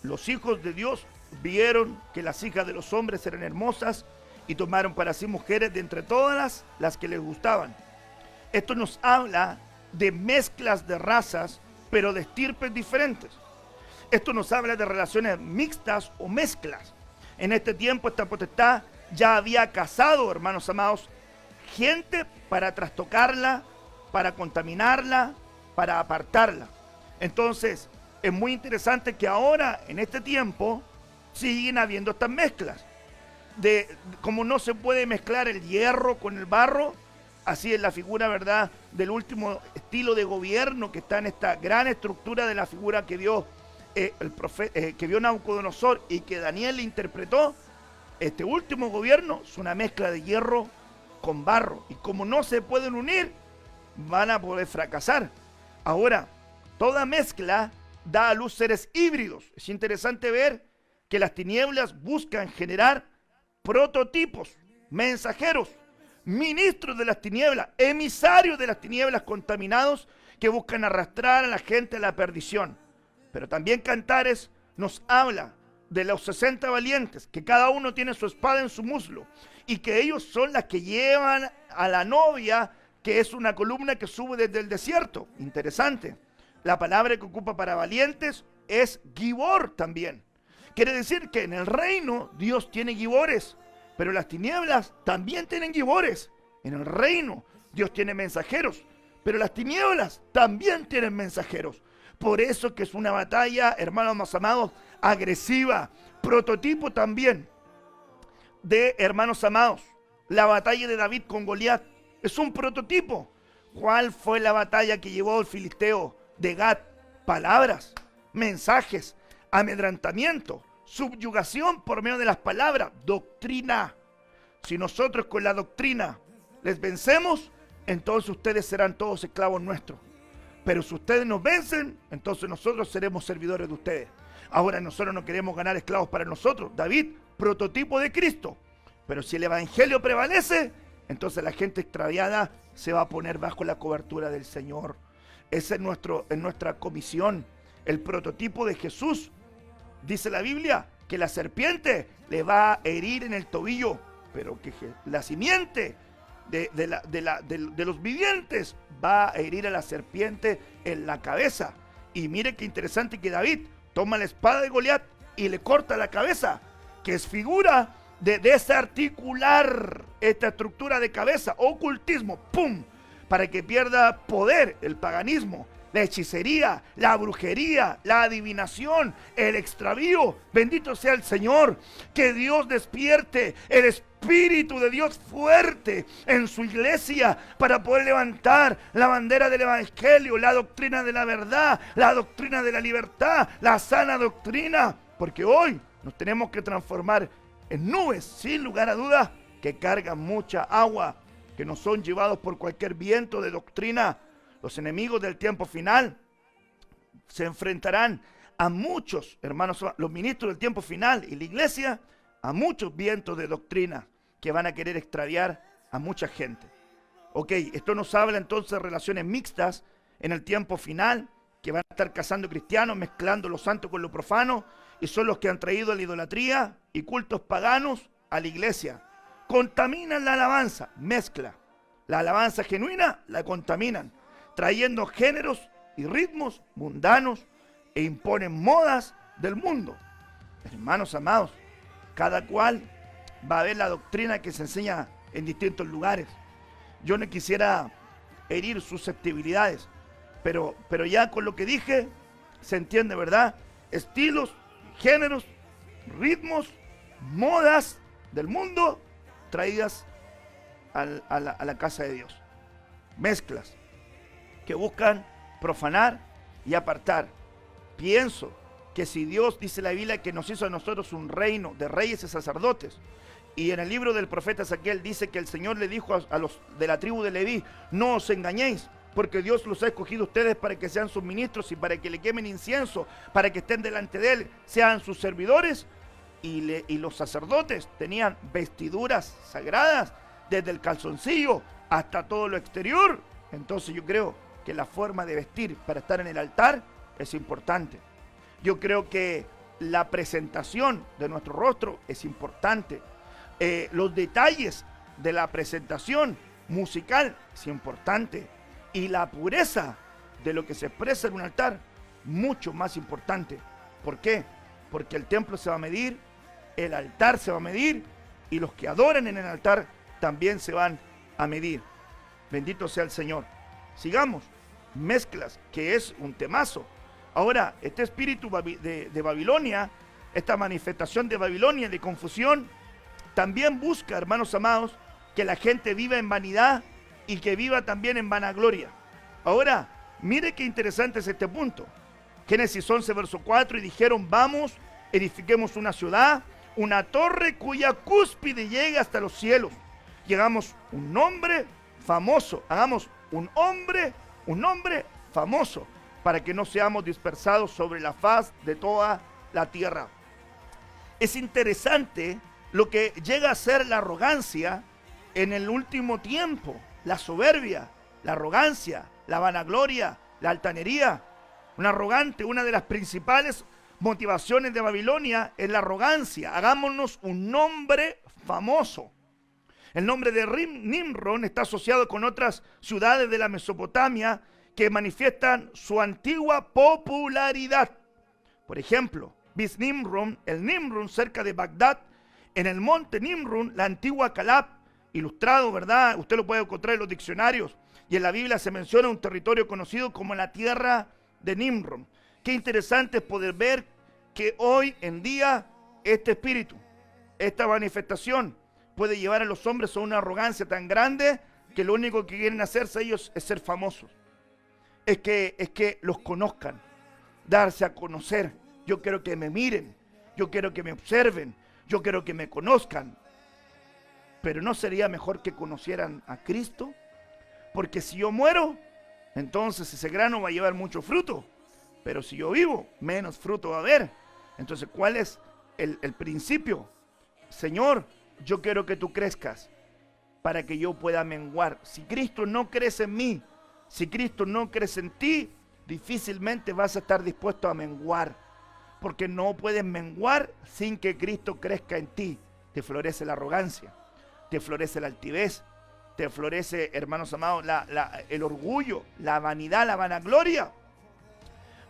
Los hijos de Dios vieron que las hijas de los hombres eran hermosas y tomaron para sí mujeres de entre todas las que les gustaban. Esto nos habla de mezclas de razas, pero de estirpes diferentes. Esto nos habla de relaciones mixtas o mezclas. En este tiempo esta potestad ya había cazado, hermanos amados, gente para trastocarla, para contaminarla, para apartarla. Entonces, es muy interesante que ahora, en este tiempo, siguen habiendo estas mezclas. Como no se puede mezclar el hierro con el barro, así es la figura, ¿verdad?, del último estilo de gobierno que está en esta gran estructura de la figura que vio que vio Nabucodonosor y que Daniel le interpretó. Este último gobierno es una mezcla de hierro con barro, y como no se pueden unir, van a poder fracasar. Ahora, toda mezcla da a luz seres híbridos. Es interesante ver que las tinieblas buscan generar prototipos, mensajeros, ministros de las tinieblas, emisarios de las tinieblas contaminados que buscan arrastrar a la gente a la perdición. Pero también Cantares nos habla de los 60 valientes, que cada uno tiene su espada en su muslo, y que ellos son las que llevan a la novia, que es una columna que sube desde el desierto. Interesante. La palabra que ocupa para valientes es gibor también. Quiere decir que en el reino Dios tiene gibores, pero las tinieblas también tienen gibores. En el reino Dios tiene mensajeros, pero las tinieblas también tienen mensajeros. Por eso que es una batalla, hermanos más amados, agresiva. Prototipo también de, hermanos amados, la batalla de David con Goliat. Es un prototipo. ¿Cuál fue la batalla que llevó el filisteo de Gat? Palabras, mensajes, amedrentamiento, subyugación por medio de las palabras, doctrina. Si nosotros con la doctrina les vencemos, entonces ustedes serán todos esclavos nuestros. Pero si ustedes nos vencen, entonces nosotros seremos servidores de ustedes. Ahora nosotros no queremos ganar esclavos para nosotros. David, prototipo de Cristo. Pero si el evangelio prevalece, entonces la gente extraviada se va a poner bajo la cobertura del Señor. Esa es nuestra comisión. El prototipo de Jesús. Dice la Biblia que la serpiente le va a herir en el tobillo, pero que la simiente de los vivientes va a herir a la serpiente en la cabeza. Y mire qué interesante que David toma la espada de Goliat y le corta la cabeza, que es figura de desarticular esta estructura de cabeza, ocultismo, ¡pum!, para que pierda poder el paganismo, la hechicería, la brujería, la adivinación, el extravío. Bendito sea el Señor. Que Dios despierte el Espíritu de Dios fuerte en su iglesia para poder levantar la bandera del evangelio, la doctrina de la verdad, la doctrina de la libertad, la sana doctrina. Porque hoy nos tenemos que transformar en nubes, sin lugar a dudas, que cargan mucha agua, que no son llevados por cualquier viento de doctrina. Los enemigos del tiempo final se enfrentarán a muchos, hermanos, los ministros del tiempo final y la iglesia, a muchos vientos de doctrina que van a querer extraviar a mucha gente. Ok, esto nos habla entonces de relaciones mixtas en el tiempo final, que van a estar casando cristianos, mezclando lo santo con lo profano, y son los que han traído la idolatría y cultos paganos a la iglesia. Contaminan la alabanza, mezcla. La alabanza genuina la contaminan, trayendo géneros y ritmos mundanos e imponen modas del mundo. Hermanos amados, cada cual va a ver la doctrina que se enseña en distintos lugares. Yo no quisiera herir susceptibilidades, pero ya con lo que dije se entiende, ¿verdad? Estilos, géneros, ritmos, modas del mundo traídas a la casa de Dios. Mezclas que buscan profanar y apartar. Pienso que si Dios, dice la Biblia, que nos hizo a nosotros un reino de reyes y sacerdotes, y en el libro del profeta Ezequiel dice que el Señor le dijo a los de la tribu de Leví, no os engañéis, porque Dios los ha escogido a ustedes para que sean sus ministros y para que le quemen incienso, para que estén delante de Él, sean sus servidores. Y los sacerdotes tenían vestiduras sagradas, desde el calzoncillo hasta todo lo exterior. Entonces yo creo que la forma de vestir para estar en el altar es importante. Yo creo que la presentación de nuestro rostro es importante. Los detalles de la presentación musical es importante. Y la pureza de lo que se expresa en un altar, mucho más importante. ¿Por qué? Porque el templo se va a medir, el altar se va a medir, y los que adoran en el altar también se van a medir. Bendito sea el Señor. Sigamos. Mezclas, que es un temazo. Ahora, este espíritu de Babilonia, esta manifestación de Babilonia, de confusión, también busca, hermanos amados, que la gente viva en vanidad y que viva también en vanagloria. Ahora, mire qué interesante es este punto. Génesis 11, verso 4, y dijeron, vamos, edifiquemos una ciudad, una torre cuya cúspide llegue hasta los cielos. Y hagamos un nombre famoso, hagamos un hombre famoso, para que no seamos dispersados sobre la faz de toda la tierra. Es interesante lo que llega a ser la arrogancia en el último tiempo, la soberbia, la arrogancia, la vanagloria, la altanería. Un arrogante, una de las principales motivaciones de Babilonia es la arrogancia. Hagámonos un nombre famoso. El nombre de Nimrod está asociado con otras ciudades de la Mesopotamia que manifiestan su antigua popularidad. Por ejemplo, Bis-Nimrod, el Nimrod cerca de Bagdad, en el monte Nimrod, la antigua Calab, ilustrado, ¿verdad? Usted lo puede encontrar en los diccionarios. Y en la Biblia se menciona un territorio conocido como la tierra de Nimrod. Qué interesante es poder ver que hoy en día este espíritu, esta manifestación, puede llevar a los hombres a una arrogancia tan grande que lo único que quieren hacerse ellos es ser famosos. Es que los conozcan, darse a conocer. Yo quiero que me miren, yo quiero que me observen, yo quiero que me conozcan. Pero ¿no sería mejor que conocieran a Cristo? Porque si yo muero, entonces ese grano va a llevar mucho fruto. Pero si yo vivo, menos fruto va a haber. Entonces, ¿cuál es el principio? Señor, yo quiero que tú crezcas para que yo pueda menguar. Si Cristo no crece en mí, si Cristo no crece en ti, difícilmente vas a estar dispuesto a menguar. Porque no puedes menguar sin que Cristo crezca en ti. Te florece la arrogancia, te florece la altivez, te florece, hermanos amados, el orgullo, la vanidad, la vanagloria.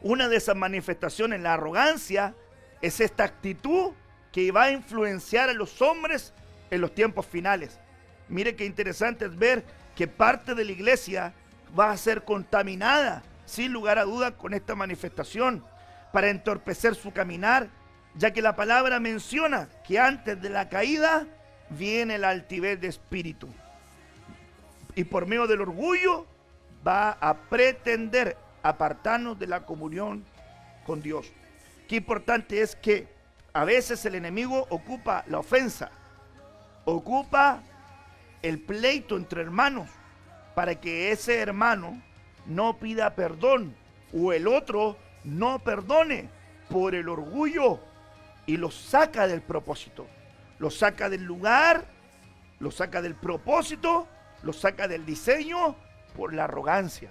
Una de esas manifestaciones, la arrogancia, es esta actitud que va a influenciar a los hombres en los tiempos finales. Mire qué interesante es ver que parte de la iglesia va a ser contaminada, sin lugar a duda, con esta manifestación, para entorpecer su caminar, ya que la palabra menciona que antes de la caída viene la altivez de espíritu. Y por medio del orgullo va a pretender apartarnos de la comunión con Dios. Qué importante es que a veces el enemigo ocupa la ofensa, ocupa el pleito entre hermanos, para que ese hermano no pida perdón o el otro no perdone por el orgullo, y lo saca del propósito, lo saca del lugar, lo saca del propósito, lo saca del diseño por la arrogancia,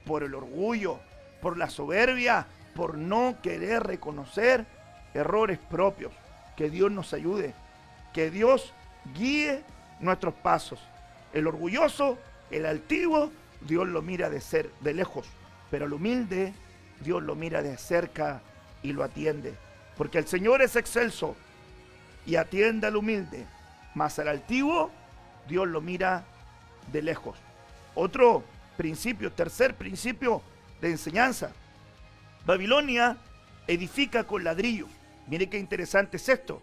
por el orgullo, por la soberbia, por no querer reconocer errores propios. Que Dios nos ayude, que Dios guíe nuestros pasos. El orgulloso, el altivo, Dios lo mira de lejos, pero el humilde, Dios lo mira de cerca y lo atiende. Porque el Señor es excelso y atiende al humilde, mas al altivo, Dios lo mira de lejos. Otro principio, tercer principio de enseñanza. Babilonia edifica con ladrillos. Mire qué interesante es esto.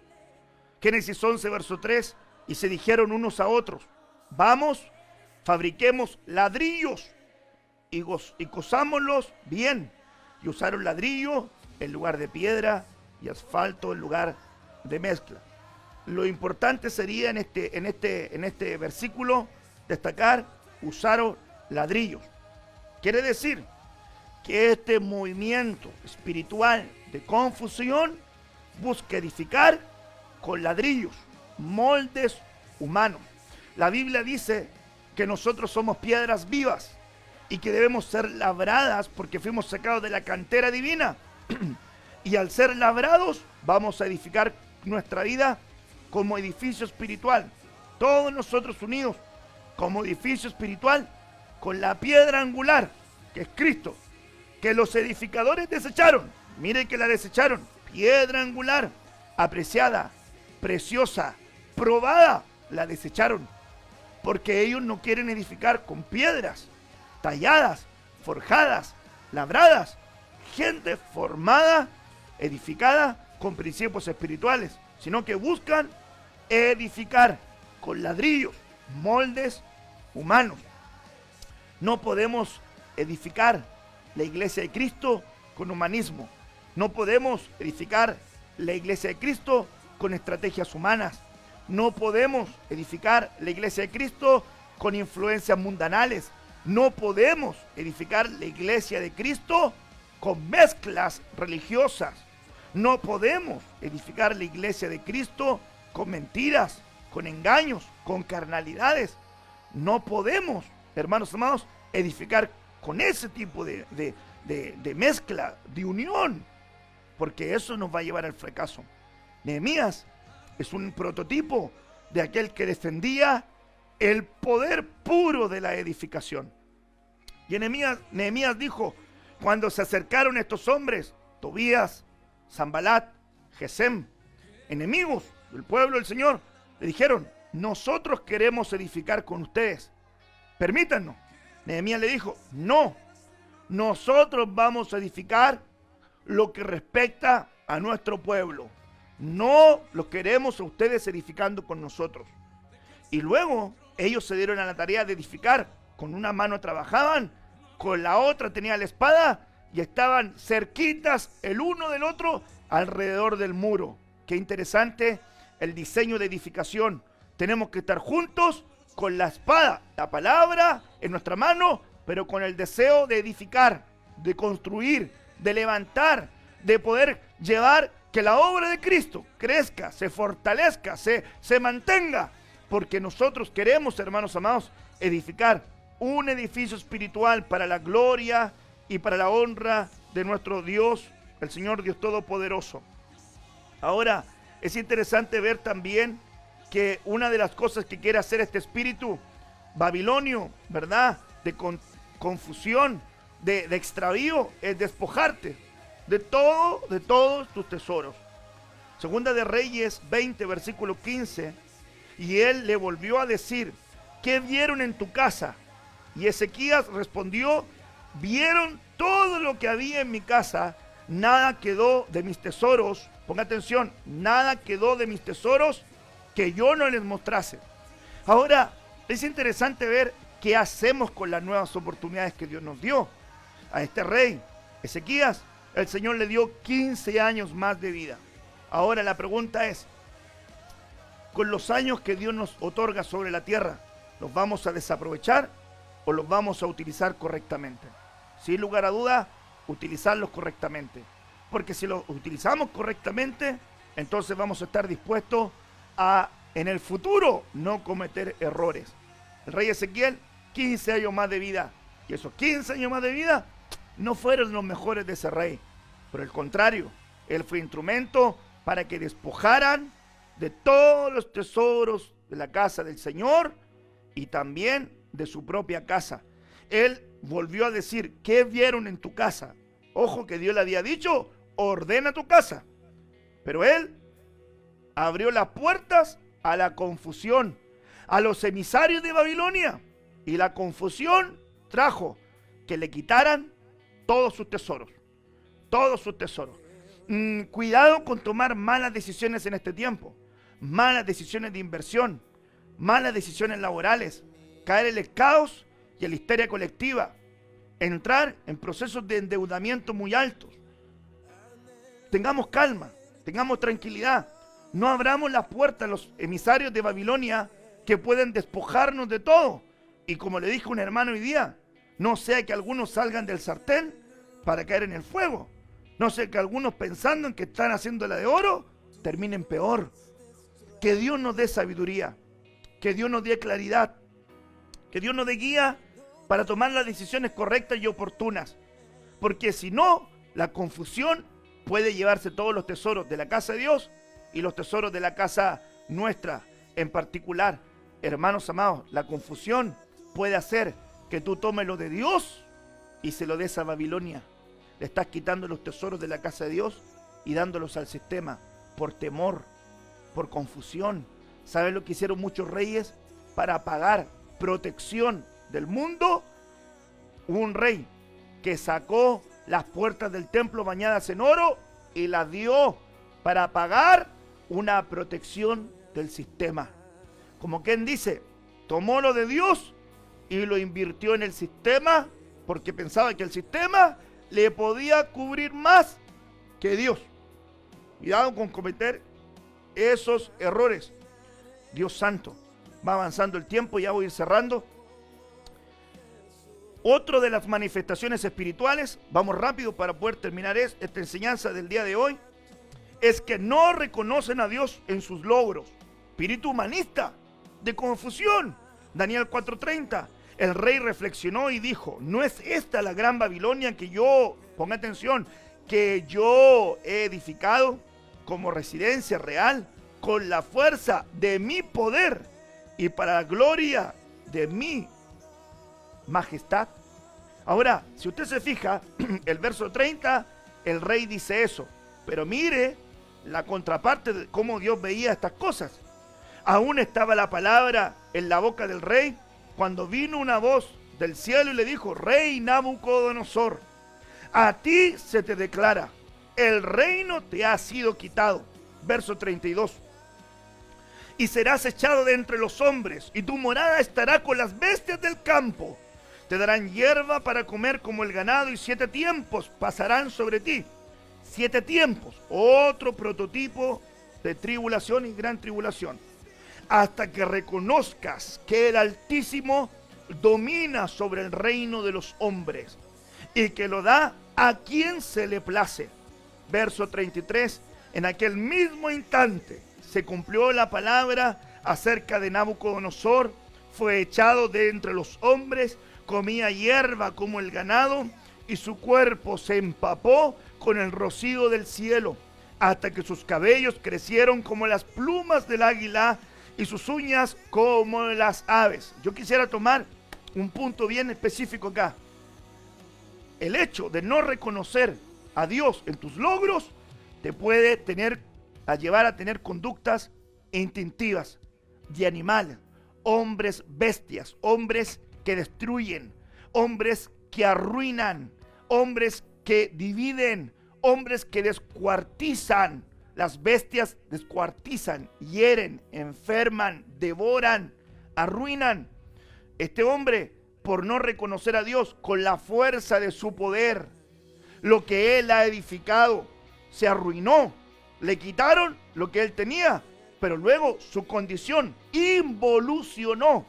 Génesis 11, verso 3, y se dijeron unos a otros, vamos, fabriquemos ladrillos y cosámoslos bien. Y usaron ladrillo en lugar de piedra y asfalto en lugar de mezcla. Lo importante sería en este versículo destacar, usaron ladrillos. Quiere decir que este movimiento espiritual de confusión busca edificar con ladrillos, moldes humanos. La Biblia dice que nosotros somos piedras vivas y que debemos ser labradas porque fuimos sacados de la cantera divina. Y al ser labrados vamos a edificar nuestra vida como edificio espiritual. Todos nosotros unidos como edificio espiritual con la piedra angular, que es Cristo, que los edificadores desecharon. Miren que la desecharon. Piedra angular, apreciada, preciosa, probada, la desecharon. Porque ellos no quieren edificar con piedras talladas, forjadas, labradas. Gente formada, edificada con principios espirituales, sino que buscan edificar con ladrillos, moldes humanos. No podemos edificar la iglesia de Cristo con humanismo. No podemos edificar la iglesia de Cristo con estrategias humanas. No podemos edificar la iglesia de Cristo con influencias mundanales. No podemos edificar la iglesia de Cristo con mezclas religiosas. No podemos edificar la iglesia de Cristo con mentiras, con engaños, con carnalidades. No podemos, hermanos amados, edificar con ese tipo de mezcla, de unión, porque eso nos va a llevar al fracaso. Nehemías es un prototipo de aquel que defendía el poder puro de la edificación. Y Nehemías dijo, cuando se acercaron estos hombres, Tobías, Sanbalat, Gesem, enemigos del pueblo del Señor, le dijeron, nosotros queremos edificar con ustedes, permítanos. Nehemías le dijo, no, nosotros vamos a edificar lo que respecta a nuestro pueblo. No lo queremos a ustedes edificando con nosotros. Y luego ellos se dieron a la tarea de edificar. Con una mano trabajaban, con la otra tenían la espada y estaban cerquitas el uno del otro alrededor del muro. Qué interesante el diseño de edificación. Tenemos que estar juntos con la espada, la palabra en nuestra mano, pero con el deseo de edificar, de construir, de levantar, de poder llevar que la obra de Cristo crezca, se fortalezca, se mantenga, porque nosotros queremos, hermanos amados, edificar un edificio espiritual para la gloria y para la honra de nuestro Dios, el Señor Dios Todopoderoso. Ahora, es interesante ver también que una de las cosas que quiere hacer este espíritu babilonio, ¿verdad?, de confusión, de extravío, es despojarte de todos tus tesoros. Segunda de Reyes 20, versículo 15. Y él le volvió a decir, ¿qué vieron en tu casa? Y Ezequías respondió, vieron todo lo que había en mi casa, nada quedó de mis tesoros, ponga atención, nada quedó de mis tesoros que yo no les mostrase. Ahora, es interesante ver qué hacemos con las nuevas oportunidades que Dios nos dio. A este rey, Ezequías, el Señor le dio 15 años más de vida. Ahora la pregunta es, con los años que Dios nos otorga sobre la tierra, ¿los vamos a desaprovechar o los vamos a utilizar correctamente? Sin lugar a duda, utilizarlos correctamente. Porque si los utilizamos correctamente, entonces vamos a estar dispuestos a, en el futuro, no cometer errores. El rey Ezequiel, 15 años más de vida. Y esos 15 años más de vida no fueron los mejores de ese rey. Por el contrario, él fue instrumento para que despojaran de todos los tesoros de la casa del Señor y también de su propia casa. Él volvió a decir, ¿qué vieron en tu casa? Ojo que Dios le había dicho, ordena tu casa. Pero él abrió las puertas a la confusión, a los emisarios de Babilonia. Y la confusión trajo que le quitaran todos sus tesoros. Todos sus tesoros. Cuidado con tomar malas decisiones en este tiempo. Malas decisiones de inversión. Malas decisiones laborales. Caer en el caos y en la histeria colectiva. Entrar en procesos de endeudamiento muy altos. tengamos calma, tengamos tranquilidad. No abramos las puertas a los emisarios de Babilonia que pueden despojarnos de todo. Y como le dijo un hermano hoy día, no sea que algunos salgan del sartén para caer en el fuego. No sea que algunos pensando en que están haciendo la de oro, terminen peor. Que Dios nos dé sabiduría, que Dios nos dé claridad, que Dios nos dé guía para tomar las decisiones correctas y oportunas. Porque si no, la confusión puede llevarse todos los tesoros de la casa de Dios y los tesoros de la casa nuestra en particular. Hermanos amados, la confusión puede hacer que tú tomes lo de Dios y se lo des a Babilonia. Le estás quitando los tesoros de la casa de Dios y dándolos al sistema por temor, por confusión. ¿Sabes lo que hicieron muchos reyes para pagar protección del mundo? Hubo un rey que sacó las puertas del templo bañadas en oro y las dio para pagar una protección del sistema. Como quien dice, tomó lo de Dios y lo invirtió en el sistema porque pensaba que el sistema le podía cubrir más que Dios. Cuidado con cometer esos errores. Dios santo, va avanzando el tiempo, ya voy a ir cerrando. Otra de las manifestaciones espirituales, vamos rápido para poder terminar esta enseñanza del día de hoy, es que no reconocen a Dios en sus logros. Espíritu humanista, de confusión. Daniel 4:30. El rey reflexionó y dijo, ¿no es esta la gran Babilonia que yo, ponga atención, que yo he edificado como residencia real con la fuerza de mi poder y para la gloria de mi majestad? Ahora, si usted se fija, el verso 30, el rey dice eso, pero mire la contraparte de cómo Dios veía estas cosas. Aún estaba la palabra en la boca del rey cuando vino una voz del cielo y le dijo, Rey Nabucodonosor, a ti se te declara, el reino te ha sido quitado. Verso 32. Y serás echado de entre los hombres, y tu morada estará con las bestias del campo. Te darán hierba para comer como el ganado, y 7 tiempos pasarán sobre ti. 7 tiempos, otro prototipo de tribulación y gran tribulación. Hasta que reconozcas que el Altísimo domina sobre el reino de los hombres y que lo da a quien se le place. Verso 33, en aquel mismo instante se cumplió la palabra acerca de Nabucodonosor, fue echado de entre los hombres, comía hierba como el ganado y su cuerpo se empapó con el rocío del cielo, hasta que sus cabellos crecieron como las plumas del águila y sus uñas como las aves. Yo quisiera tomar un punto bien específico acá. El hecho de no reconocer a Dios en tus logros te puede llevar a tener conductas instintivas de animal, hombres bestias, hombres que destruyen, hombres que arruinan, hombres que dividen, hombres que descuartizan. Las bestias descuartizan, hieren, enferman, devoran, arruinan. Este hombre, por no reconocer a Dios con la fuerza de su poder, lo que él ha edificado, se arruinó. Le quitaron lo que él tenía, pero luego su condición involucionó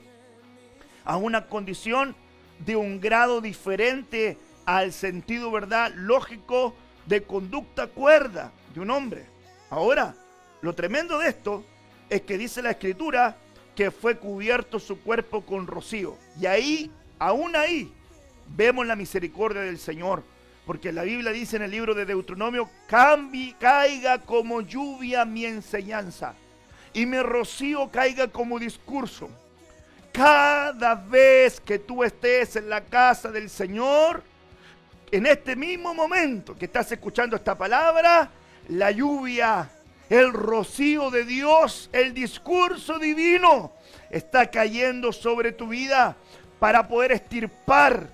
a una condición de un grado diferente al sentido, ¿verdad?, lógico de conducta cuerda de un hombre. Ahora, lo tremendo de esto es que dice la Escritura que fue cubierto su cuerpo con rocío. Y ahí, aún ahí, vemos la misericordia del Señor. Porque la Biblia dice en el libro de Deuteronomio, caiga como lluvia mi enseñanza y mi rocío caiga como discurso. Cada vez que tú estés en la casa del Señor, en este mismo momento que estás escuchando esta palabra, la lluvia, el rocío de Dios, el discurso divino está cayendo sobre tu vida para poder extirpar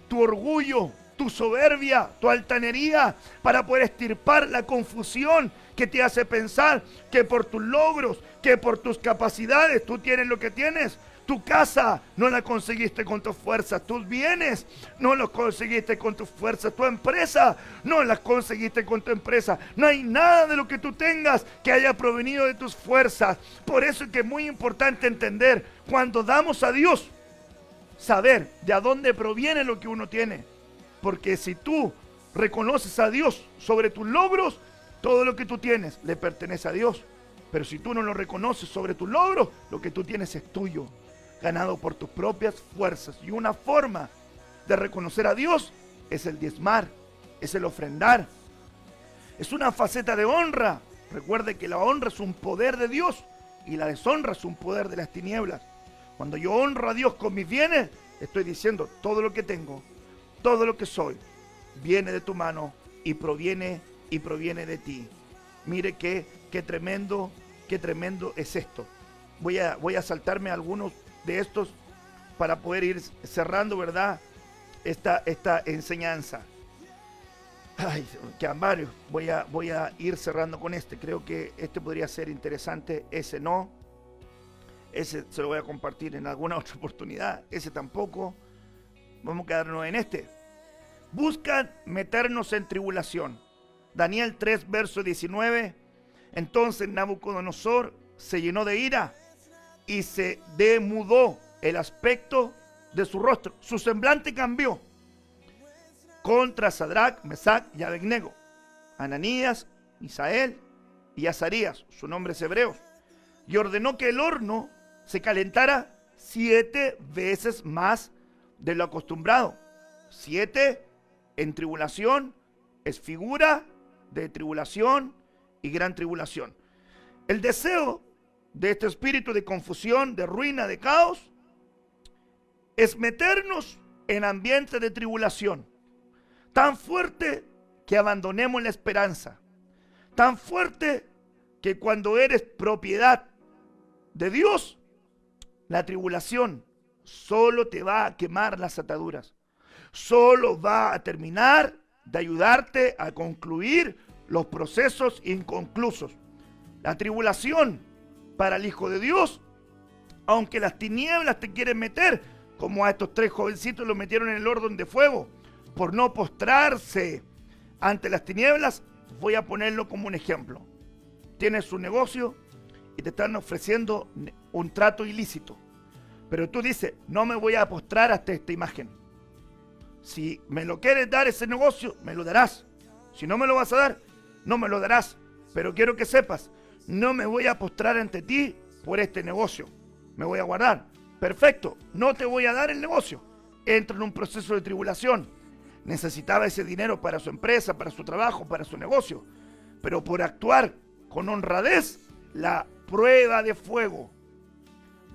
tu orgullo, tu soberbia, tu altanería, para poder extirpar la confusión que te hace pensar que por tus logros, que por tus capacidades tú tienes lo que tienes. Tu casa no la conseguiste con tus fuerzas. Tus bienes no los conseguiste con tus fuerzas. Tu empresa no la conseguiste con tu empresa. No hay nada de lo que tú tengas que haya provenido de tus fuerzas. Por eso es que es muy importante entender, cuando damos a Dios, saber de dónde proviene lo que uno tiene. Porque si tú reconoces a Dios sobre tus logros, todo lo que tú tienes le pertenece a Dios. Pero si tú no lo reconoces sobre tus logros, lo que tú tienes es tuyo, ganado por tus propias fuerzas. Y una forma de reconocer a Dios es el diezmar, es el ofrendar. Es una faceta de honra. Recuerde que la honra es un poder de Dios y la deshonra es un poder de las tinieblas. Cuando yo honro a Dios con mis bienes, estoy diciendo, todo lo que tengo, todo lo que soy, viene de tu mano y proviene de ti. Mire qué tremendo es esto. Voy a saltarme algunos de estos para poder ir cerrando, ¿verdad?, esta enseñanza. Ay, quedan varios. Voy a ir cerrando con este. Creo que este podría ser interesante. Ese no. Ese se lo voy a compartir en alguna otra oportunidad. Ese tampoco. Vamos a quedarnos en este. Buscan meternos en tribulación. Daniel 3, verso 19. Entonces Nabucodonosor se llenó de ira y se demudó el aspecto de su rostro. Su semblante cambió contra Sadrach, Mesach y Abednego, Ananías, Misael y Azarías, sus nombres hebreos, y ordenó que el horno se calentara 7 veces más de lo acostumbrado. 7 en tribulación es figura de tribulación y gran tribulación. El deseo de este espíritu de confusión, de ruina, de caos, es meternos en ambiente de tribulación tan fuerte que abandonemos la esperanza, tan fuerte que cuando eres propiedad de Dios, la tribulación solo te va a quemar las ataduras, solo va a terminar de ayudarte a concluir los procesos inconclusos. La tribulación para el Hijo de Dios, aunque las tinieblas te quieren meter, como a estos 3 jovencitos los metieron en el horno de fuego, por no postrarse ante las tinieblas, voy a ponerlo como un ejemplo. Tienes un negocio y te están ofreciendo un trato ilícito, pero tú dices, no me voy a postrar hasta esta imagen. Si me lo quieres dar ese negocio, me lo darás. Si no me lo vas a dar, no me lo darás. Pero quiero que sepas, no me voy a postrar ante ti por este negocio. Me voy a guardar. Perfecto, no te voy a dar el negocio. Entra en un proceso de tribulación. Necesitaba ese dinero para su empresa, para su trabajo, para su negocio. Pero por actuar con honradez, la prueba de fuego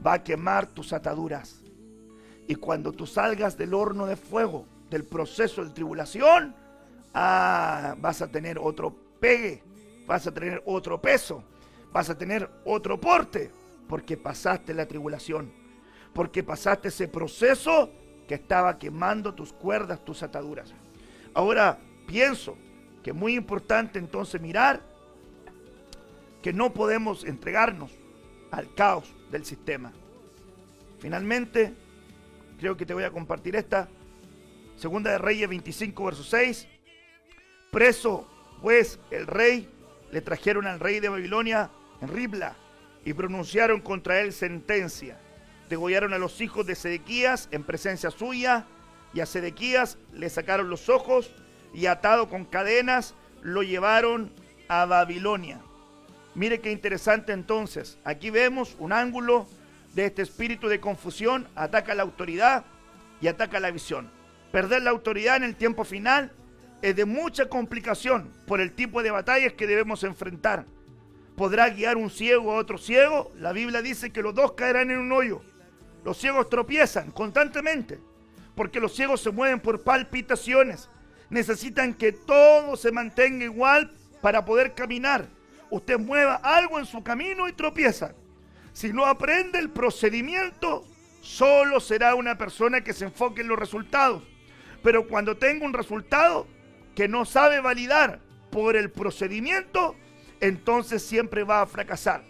va a quemar tus ataduras. Y cuando tú salgas del horno de fuego, del proceso de tribulación, vas a tener otro pegue, vas a tener otro peso, vas a tener otro porte, porque pasaste la tribulación, porque pasaste ese proceso que estaba quemando tus cuerdas, tus ataduras. Ahora pienso que es muy importante entonces mirar que no podemos entregarnos al caos del sistema. Finalmente, creo que te voy a compartir esta. Segunda de Reyes 25, verso 6. Preso, pues, el rey, le trajeron al rey de Babilonia en Ribla y pronunciaron contra él sentencia. Degollaron a los hijos de Sedequías en presencia suya, y a Sedequías le sacaron los ojos y atado con cadenas lo llevaron a Babilonia. Mire qué interesante entonces. Aquí vemos un ángulo de este espíritu de confusión. Ataca la autoridad y ataca la visión. Perder la autoridad en el tiempo final es de mucha complicación por el tipo de batallas que debemos enfrentar. ¿Podrá guiar un ciego a otro ciego? La Biblia dice que los dos caerán en un hoyo. Los ciegos tropiezan constantemente porque los ciegos se mueven por palpitaciones. Necesitan que todo se mantenga igual para poder caminar. Usted mueva algo en su camino y tropieza. Si no aprende el procedimiento, solo será una persona que se enfoque en los resultados. Pero cuando tenga un resultado que no sabe validar por el procedimiento, entonces siempre va a fracasar.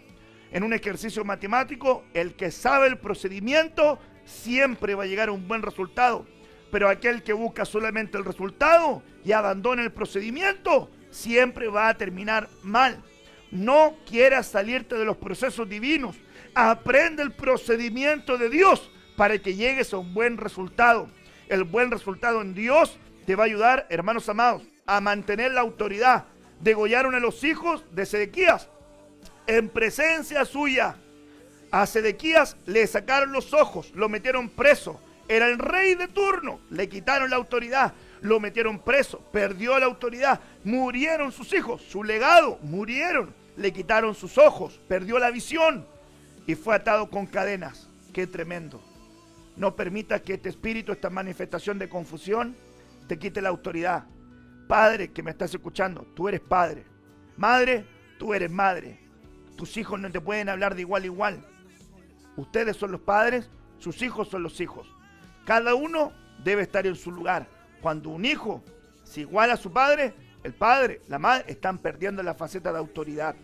En un ejercicio matemático, el que sabe el procedimiento siempre va a llegar a un buen resultado. Pero aquel que busca solamente el resultado y abandona el procedimiento, siempre va a terminar mal. No quieras salirte de los procesos divinos. Aprende el procedimiento de Dios para que llegues a un buen resultado. El buen resultado en Dios te va a ayudar, hermanos amados, a mantener la autoridad. Degollaron a los hijos de Sedequías en presencia suya. A Sedequías le sacaron los ojos, lo metieron preso. Era el rey de turno, le quitaron la autoridad, lo metieron preso, perdió la autoridad, murieron sus hijos, su legado, murieron, le quitaron sus ojos, perdió la visión y fue atado con cadenas. ¡Qué tremendo! No permitas que este espíritu, esta manifestación de confusión, te quite la autoridad. Padre que me estás escuchando, tú eres padre. Madre, tú eres madre. Tus hijos no te pueden hablar de igual a igual. Ustedes son los padres, sus hijos son los hijos. Cada uno debe estar en su lugar. Cuando un hijo se iguala a su padre, el padre, la madre, están perdiendo la faceta de autoridad.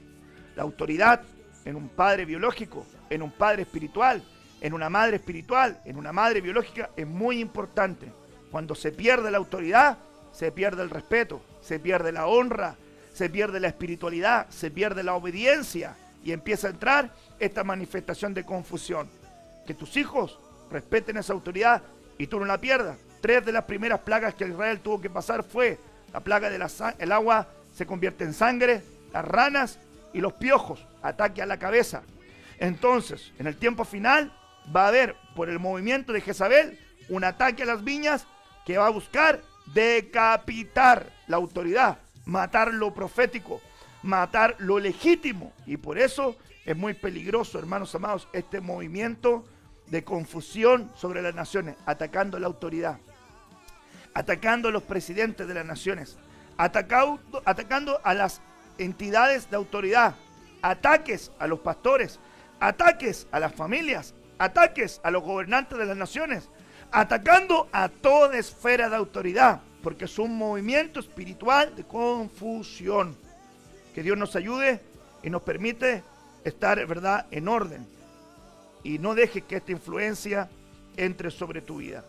La autoridad en un padre biológico, en un padre espiritual, en una madre espiritual, en una madre biológica, es muy importante. Cuando se pierde la autoridad, se pierde el respeto, se pierde la honra, se pierde la espiritualidad, se pierde la obediencia y empieza a entrar esta manifestación de confusión. Que tus hijos respeten esa autoridad y tú no la pierdas. 3 de las primeras plagas que Israel tuvo que pasar fue la plaga del agua se convierte en sangre, las ranas y los piojos, ataque a la cabeza. Entonces, en el tiempo final va a haber, por el movimiento de Jezabel, un ataque a las viñas que va a buscar decapitar la autoridad, matar lo profético, matar lo legítimo. Y por eso es muy peligroso, hermanos amados, este movimiento de confusión sobre las naciones, atacando la autoridad, atacando a los presidentes de las naciones, atacando a las entidades de autoridad, ataques a los pastores, ataques a las familias, ataques a los gobernantes de las naciones, atacando a toda esfera de autoridad, porque es un movimiento espiritual de confusión. Que Dios nos ayude y nos permite estar, ¿verdad?, en orden. Y no dejes que esta influencia entre sobre tu vida.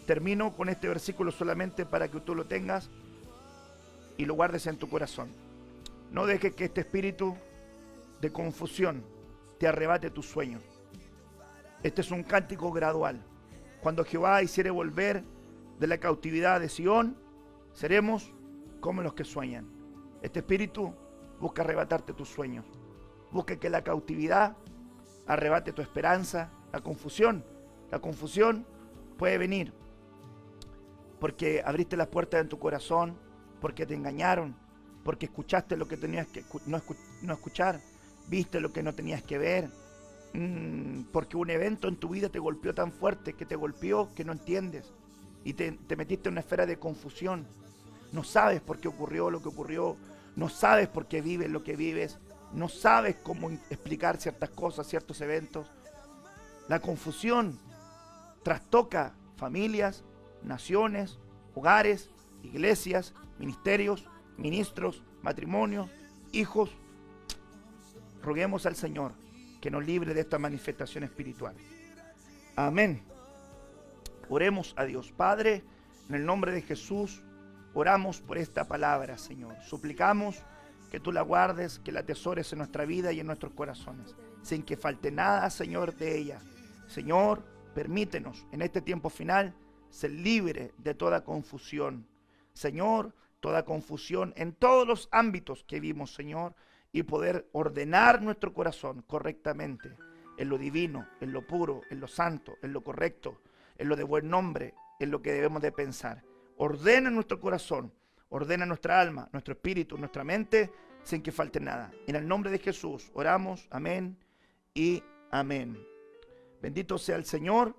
Termino con este versículo solamente para que tú lo tengas y lo guardes en tu corazón. No dejes que este espíritu de confusión te arrebate tus sueños. Este es un cántico gradual. Cuando Jehová hiciere volver de la cautividad de Sión, seremos como los que sueñan. Este espíritu busca arrebatarte tus sueños. Busca que la cautividad arrebate tu esperanza. La confusión puede venir porque abriste las puertas de tu corazón, porque te engañaron, porque escuchaste lo que tenías que no escuchar, viste lo que no tenías que ver, porque un evento en tu vida te golpeó tan fuerte, que te golpeó que no entiendes y te metiste en una esfera de confusión. No sabes por qué ocurrió lo que ocurrió, no sabes por qué vives lo que vives, no sabes cómo explicar ciertas cosas, ciertos eventos. La confusión trastoca familias, naciones, hogares, iglesias, ministerios, ministros, matrimonios, hijos. Roguemos al Señor que nos libre de esta manifestación espiritual. Amén. Oremos a Dios. Padre, en el nombre de Jesús, oramos por esta palabra, Señor. Suplicamos que tú la guardes, que la atesores en nuestra vida y en nuestros corazones, sin que falte nada, Señor, de ella. Señor, permítenos en este tiempo final ser libre de toda confusión. Señor, toda confusión en todos los ámbitos que vimos, Señor, y poder ordenar nuestro corazón correctamente, en lo divino, en lo puro, en lo santo, en lo correcto, en lo de buen nombre, en lo que debemos de pensar. Ordena nuestro corazón, ordena nuestra alma, nuestro espíritu, nuestra mente, sin que falte nada. En el nombre de Jesús oramos, amén y amén. Bendito sea el Señor.